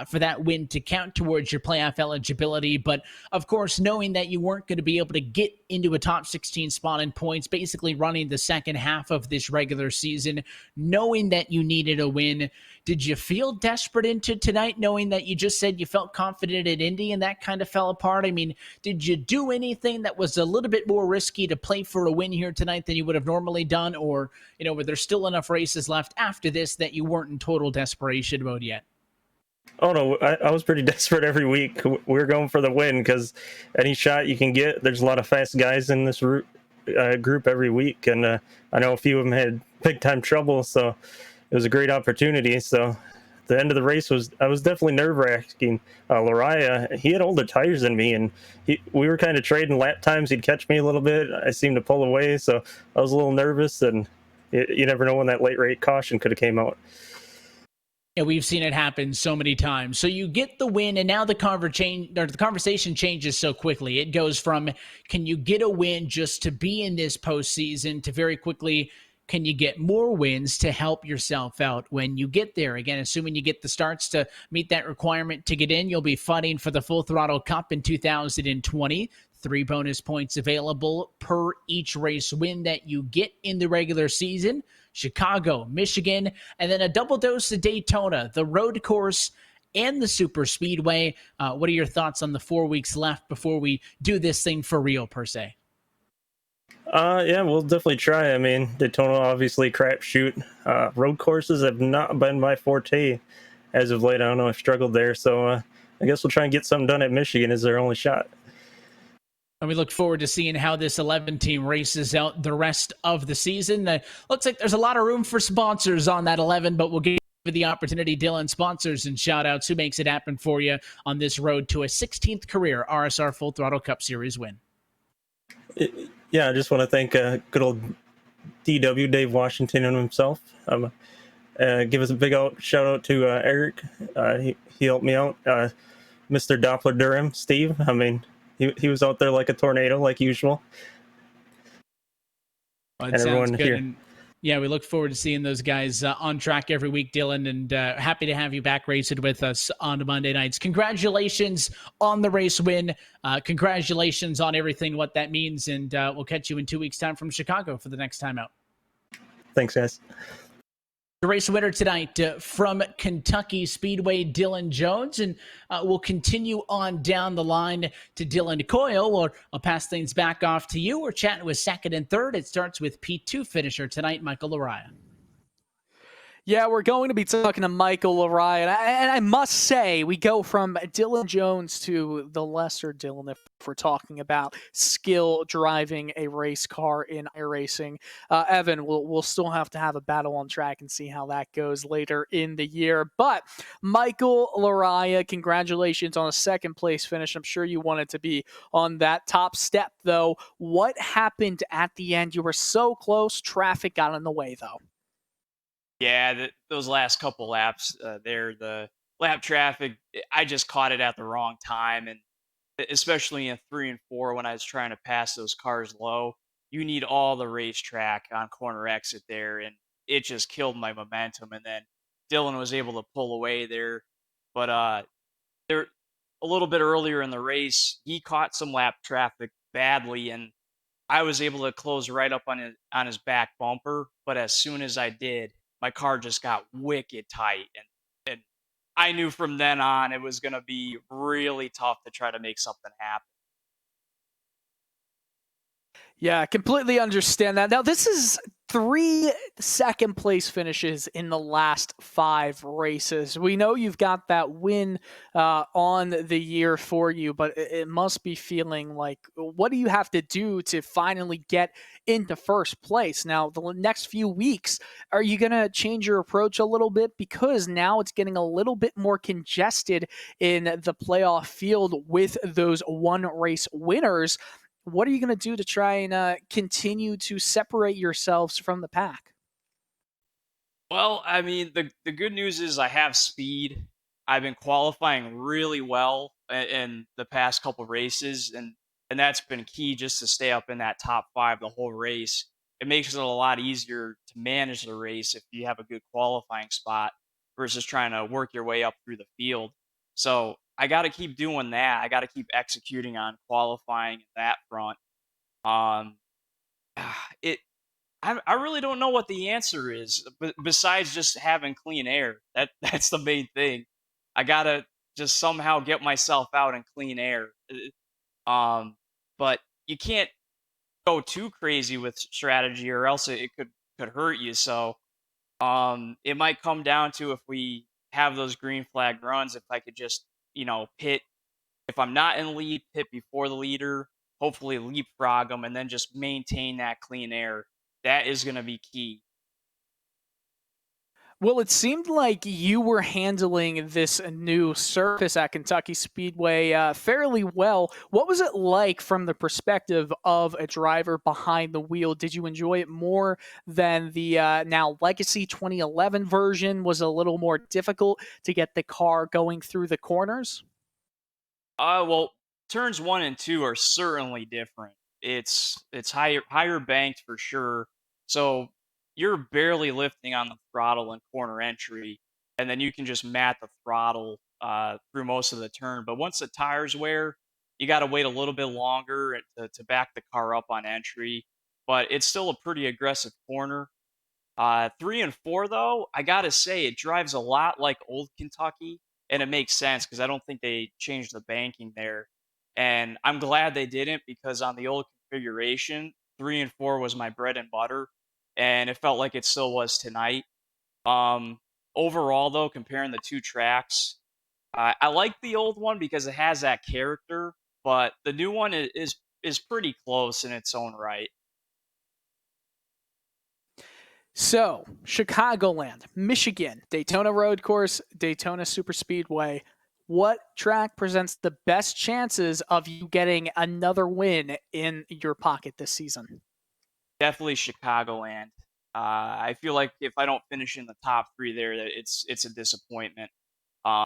for that win to count towards your playoff eligibility. But of course, knowing that you weren't going to be able to get into a top 16 spot in points, basically running the second half of this regular season, knowing that you needed a win, did you feel desperate into tonight, knowing that you just said you felt confident at Indy and that kind of fell apart? I mean, did you do anything that was a little bit more risky to play for a win here tonight than you would have normally done? Or, were there still enough races left after this that you weren't in total desperation mode yet? Oh, no, I was pretty desperate every week. We were going for the win because any shot you can get, there's a lot of fast guys in this group every week. And I know a few of them had big-time trouble, so it was a great opportunity. So the end of the race I was definitely nerve-wracking. Lariah, he had older tires than me, and we were kind of trading lap times. He'd catch me a little bit. I seemed to pull away, so I was a little nervous, and you never know when that late rate caution could have came out. Yeah, we've seen it happen so many times. So you get the win, and now the conversation changes so quickly. It goes from, can you get a win just to be in this postseason, to very quickly, can you get more wins to help yourself out when you get there? Again, assuming you get the starts to meet that requirement to get in, you'll be fighting for the Full Throttle Cup in 2020. 3 bonus points available per each race win that you get in the regular season. Chicago, Michigan, and then a double dose of Daytona, the road course, and the super speedway. What are your thoughts on the 4 weeks left before we do this thing for real, per se? Yeah, we'll definitely try. I mean, Daytona, obviously, crapshoot. Road courses have not been my forte as of late. I don't know, I've struggled there. So I guess we'll try and get something done at Michigan as their only shot. And we look forward to seeing how this 11 team races out the rest of the season. Looks like there's a lot of room for sponsors on that 11, but we'll give you the opportunity, Dylan, sponsors and shout outs. Who makes it happen for you on this road to a 16th career RSR Full Throttle Cup Series win? Yeah, I just want to thank good old DW Dave Washington and himself. Give us a big shout out to Eric. He helped me out. Mr. Doppler Durham, Steve. I mean, he was out there like a tornado, like usual. Well, it And sounds everyone good. here. And yeah, we look forward to seeing those guys on track every week, Dylan, and happy to have you back racing with us on Monday nights. Congratulations on the race win. Congratulations on everything, what that means. And we'll catch you in 2 weeks' time from Chicago for the next time out. Thanks, guys. The race winner tonight from Kentucky Speedway, Dylan Jones, and we'll continue on down the line to Dylan Coyle, or I'll pass things back off to you. We're chatting with second and third. It starts with P2 finisher tonight, Michael Laraya. Yeah, we're going to be talking to Michael Laraya, and I must say, we go from Dylan Jones to the lesser Dylan if we're talking about skill driving a race car in iRacing. Evan, we'll still have to have a battle on track and see how that goes later in the year. But Michael Laraya, congratulations on a second place finish. I'm sure you wanted to be on that top step, though. What happened at the end? You were so close. Traffic got in the way, though. Yeah, those last couple laps there, the lap traffic, I just caught it at the wrong time. And especially in 3 and 4, when I was trying to pass those cars low, you need all the racetrack on corner exit there. And it just killed my momentum. And then Dylan was able to pull away there. But there, a little bit earlier in the race, he caught some lap traffic badly. And I was able to close right up on his back bumper, but as soon as I did, my car just got wicked tight, and I knew from then on it was going to be really tough to try to make something happen. Yeah, completely understand that. Now, this is 3 second place finishes in the last 5 races. We know you've got that win on the year for you, but it must be feeling like, what do you have to do to finally get into first place? Now, the next few weeks, are you going to change your approach a little bit? Because now it's getting a little bit more congested in the playoff field with those one race winners. What are you going to do to try and continue to separate yourselves from the pack? Well, I mean, the good news is I have speed. I've been qualifying really well in the past couple races, and that's been key just to stay up in that top 5 the whole race. It makes it a lot easier to manage the race if you have a good qualifying spot versus trying to work your way up through the field. So I got to keep doing that. I got to keep executing on qualifying that front. Um, it I really don't know what the answer is, besides just having clean air. That's the main thing. I gotta just somehow get myself out in clean air. But you can't go too crazy with strategy, or else it could hurt you. So, it might come down to, if we have those green flag runs, if I could just pit. If I'm not in the lead, pit before the leader, hopefully leapfrog them, and then just maintain that clean air. That is going to be key. Well, it seemed like you were handling this new surface at Kentucky Speedway fairly well. What was it like from the perspective of a driver behind the wheel? Did you enjoy it more than the now Legacy 2011 version? Was it a little more difficult to get the car going through the corners? Well, turns 1 and 2 are certainly different. It's higher banked for sure. So you're barely lifting on the throttle in corner entry, and then you can just mat the throttle through most of the turn. But once the tires wear, you got to wait a little bit longer to back the car up on entry. But it's still a pretty aggressive corner. 3 and 4, though, I gotta say, it drives a lot like old Kentucky, and it makes sense because I don't think they changed the banking there. And I'm glad they didn't, because on the old configuration, 3 and 4 was my bread and butter, and it felt like it still was tonight. Um, Overall, though, comparing the two tracks, I like the old one because it has that character, but the new one is pretty close in its own right. So, Chicagoland, Michigan, Daytona Road Course, Daytona Superspeedway. what track presents the best chances of you getting another win in your pocket this season? Definitely Chicagoland. I feel like if I don't finish in the top 3 there, that it's a disappointment. Um,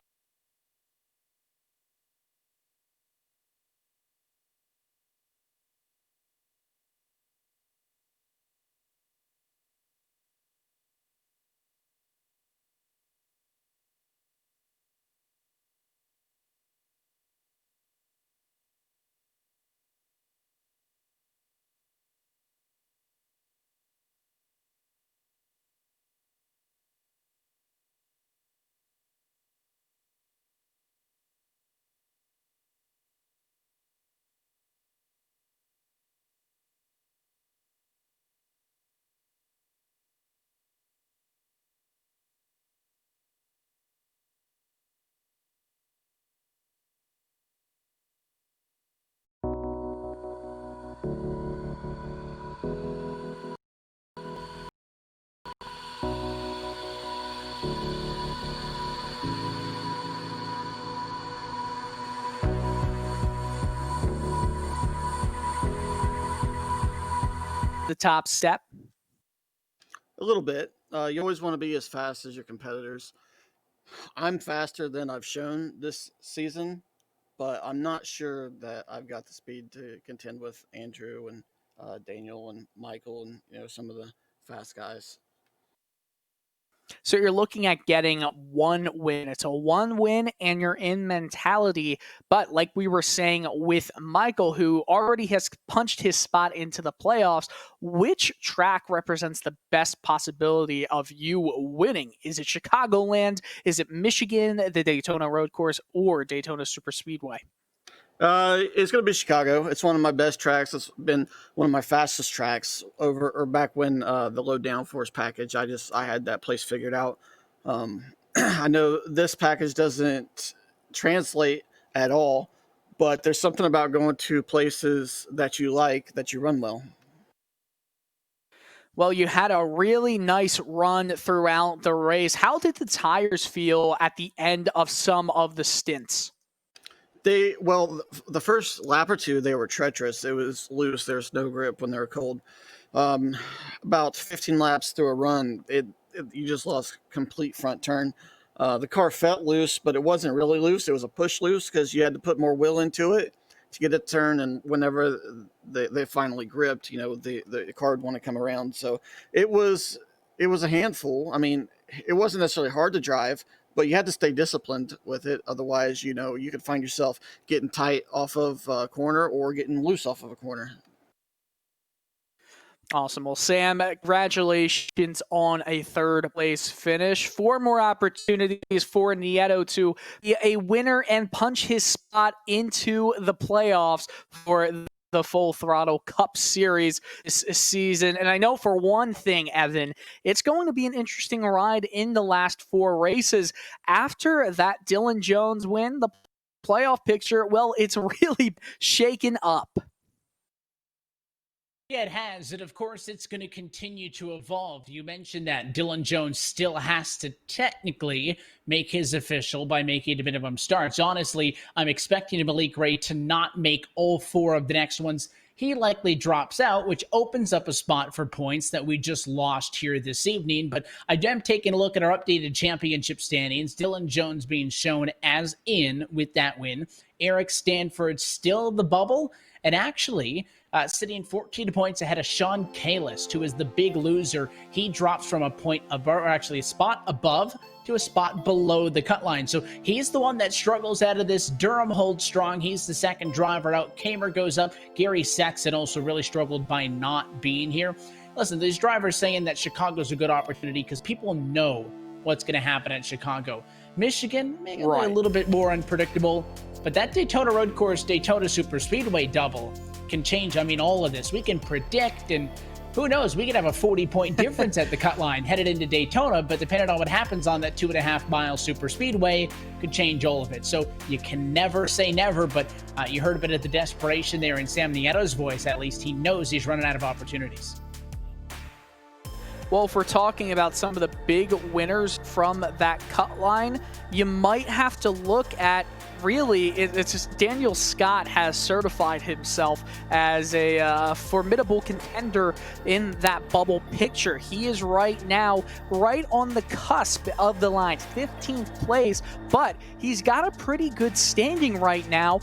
The top step. A little bit. You always want to be as fast as your competitors. I'm faster than I've shown this season, but I'm not sure that I've got the speed to contend with Andrew and Daniel and Michael and some of the fast guys. So you're looking at getting one win. It's a one win and you're in mentality. But like we were saying with Michael, who already has punched his spot into the playoffs, which track represents the best possibility of you winning? Is it Chicagoland? Is it Michigan, the Daytona Road Course, or Daytona Superspeedway? It's going to be Chicago. It's one of my best tracks. It's been one of my fastest tracks over or back when the low downforce package. I had that place figured out. I know this package doesn't translate at all, but there's something about going to places that you like that you run well. Well, you had a really nice run throughout the race. How did the tires feel at the end of some of the stints? The first lap or two, they were treacherous. It was loose. There was no grip when they were cold. About 15 laps through a run, you just lost complete front turn. The car felt loose, but it wasn't really loose. It was a push loose because you had to put more will into it to get it turned. And whenever they finally gripped, the car would want to come around. So it was a handful. I mean, it wasn't necessarily hard to drive, but you had to stay disciplined with it. Otherwise, you could find yourself getting tight off of a corner or getting loose off of a corner. Awesome. Well, Sam, congratulations on a third place finish. 4 more opportunities for Nieto to be a winner and punch his spot into the playoffs for the Full Throttle Cup Series this season. And I know for one thing, Evan, it's going to be an interesting ride in the last 4 races. After that Dylan Jones win, the playoff picture, well, it's really shaken up. Yeah, it has. And of course, it's going to continue to evolve. You mentioned that Dylan Jones still has to technically make his official by making the minimum starts. Honestly, I'm expecting Malik Ray to not make all 4 of the next ones. He likely drops out, which opens up a spot for points that we just lost here this evening. But I am taking a look at our updated championship standings. Dylan Jones being shown as in with that win. Eric Stanford still the bubble. And actually, sitting 14 points ahead of Sean Kalis, who is the big loser. He drops from a point above, or actually a spot above, to a spot below the cut line. So he's the one that struggles out of this. Durham holds strong. He's the second driver out. Kamer goes up. Gary Saxon also really struggled by not being here. Listen, these drivers saying that Chicago's a good opportunity because people know what's going to happen at Chicago. Michigan, maybe a little bit more unpredictable, but that Daytona Road Course, Daytona Superspeedway double can change, all of this. We can predict, and who knows, we could have a 40-point difference at the cut line headed into Daytona, but depending on what happens on that 2.5-mile Superspeedway, could change all of it. So you can never say never, but you heard a bit of the desperation there in Sam Nieto's voice. At least he knows he's running out of opportunities. Well, if we're talking about some of the big winners from that cut line, you might have to look at really, it's just Daniel Scott has certified himself as a formidable contender in that bubble picture. He is right now right on the cusp of the line, 15th place, but he's got a pretty good standing right now.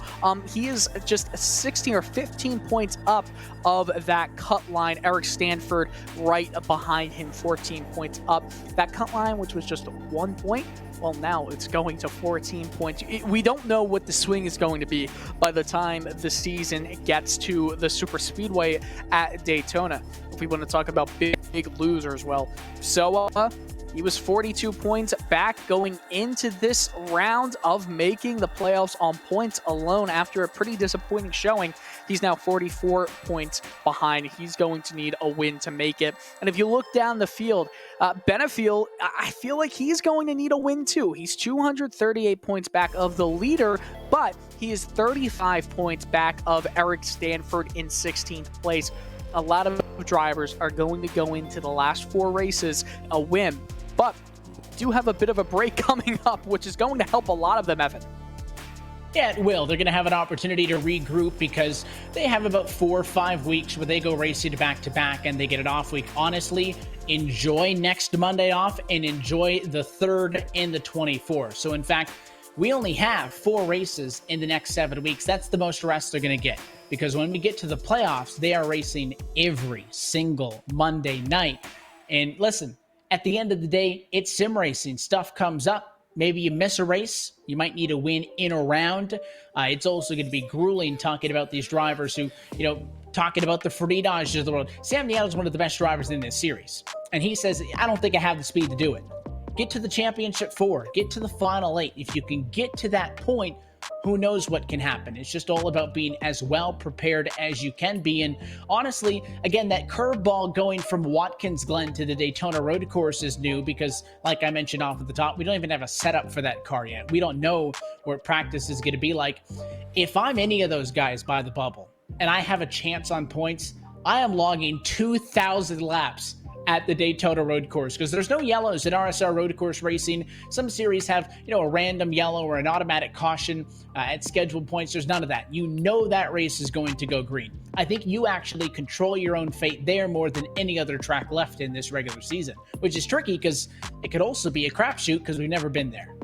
He is just 16 or 15 points up of that cut line. Eric Stanford right behind him, 14 points up. That cut line, which was just 1 point, well, now it's going to 14 points. We don't know what the swing is going to be by the time the season gets to the super speedway at Daytona. If we want to talk about big losers, well, Soa, he was 42 points back going into this round of making the playoffs on points alone after a pretty disappointing showing. He's now 44 points behind. He's going to need a win to make it. And if you look down the field, Benefiel, I feel like he's going to need a win too. He's 238 points back of the leader, but he is 35 points back of Eric Stanford in 16th place. A lot of drivers are going to go into the last 4 races a win, but do have a bit of a break coming up, which is going to help a lot of them, Evan. Yeah, it will. They're going to have an opportunity to regroup because they have about 4 or 5 weeks where they go racing back-to-back and they get an off week. Honestly, enjoy next Monday off and enjoy the 3rd and the 24th. So, in fact, we only have 4 races in the next 7 weeks. That's the most rest they're going to get because when we get to the playoffs, they are racing every single Monday night. And listen, at the end of the day, it's sim racing. Stuff comes up. Maybe you miss a race. You might need a win in a round. It's also going to be grueling talking about these drivers who, talking about the Fridages of the world. Sam Nietl is one of the best drivers in this series. And he says, I don't think I have the speed to do it. Get to the championship 4. Get to the final 8. If you can get to that point, who knows what can happen? It's just all about being as well prepared as you can be. And honestly, again, that curveball going from Watkins Glen to the Daytona Road Course is new because, like I mentioned off at the top, we don't even have a setup for that car yet. We don't know what practice is going to be like. If I'm any of those guys by the bubble and I have a chance on points, I am logging 2,000 laps at the Daytona Road Course because there's no yellows in RSR Road Course racing. Some series have, a random yellow or an automatic caution at scheduled points. There's none of that. You know that race is going to go green. I think you actually control your own fate there more than any other track left in this regular season, which is tricky because it could also be a crapshoot because we've never been there.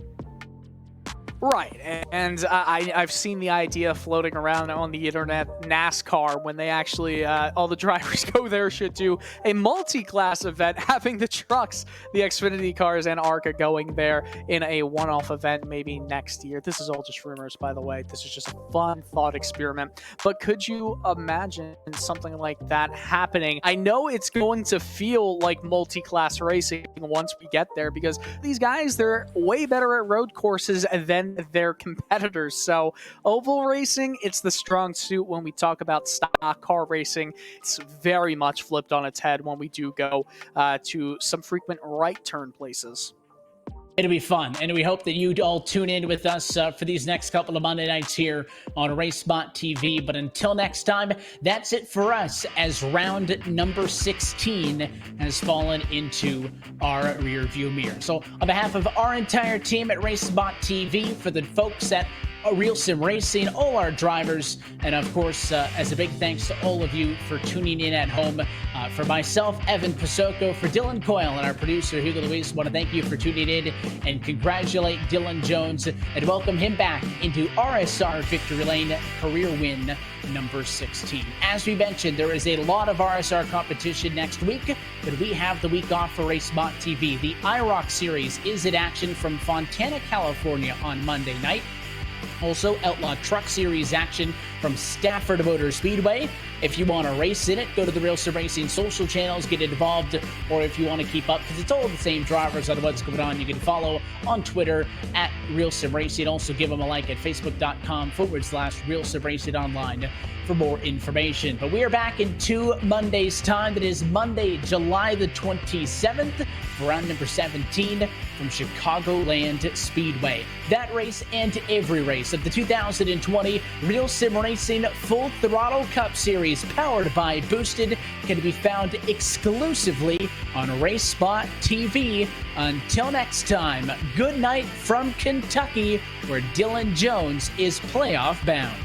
Right, and I've seen the idea floating around on the internet, NASCAR, when they actually, all the drivers go there, should do a multi-class event, having the trucks, the Xfinity cars, and ARCA going there in a one-off event maybe next year. This is all just rumors, by the way. This is just a fun thought experiment. But could you imagine something like that happening? I know it's going to feel like multi-class racing once we get there, because these guys, they're way better at road courses than their competitors. So oval racing, it's the strong suit when we talk about stock car racing. It's very much flipped on its head when we do go to some frequent right turn places. It'll be fun, and we hope that you all tune in with us for these next couple of Monday nights here on RacespotTV. But until next time, that's it for us as round number 16 has fallen into our rearview mirror. So on behalf of our entire team at RacespotTV, for the folks at Real Sim Racing, all our drivers, and of course, as a big thanks to all of you for tuning in at home. For myself, Evan Pasoko, for Dylan Coyle, and our producer, Hugo Luis, want to thank you for tuning in and congratulate Dylan Jones and welcome him back into RSR Victory Lane, career win number 16. As we mentioned, there is a lot of RSR competition next week, but we have the week off for RacespotTV. The iRock Series is in action from Fontana, California on Monday night. Also, Outlaw Truck Series action from Stafford Motor Speedway. If you want to race in it, go to the Real Sim Racing social channels, get involved, or if you want to keep up, because it's all the same drivers on what's going on, you can follow on Twitter at Real Sim Racing. Also, give them a like at facebook.com/Real Sim Racing Online. for more information. But we are back in 2 Mondays' time. That is Monday, July the 27th, for round number 17 from Chicagoland Speedway. That race and every race of the 2020 Real Sim Racing Full Throttle Cup Series, powered by Boosted, can be found exclusively on RacespotTV. Until next time, good night from Kentucky, where Dylan Jones is playoff bound.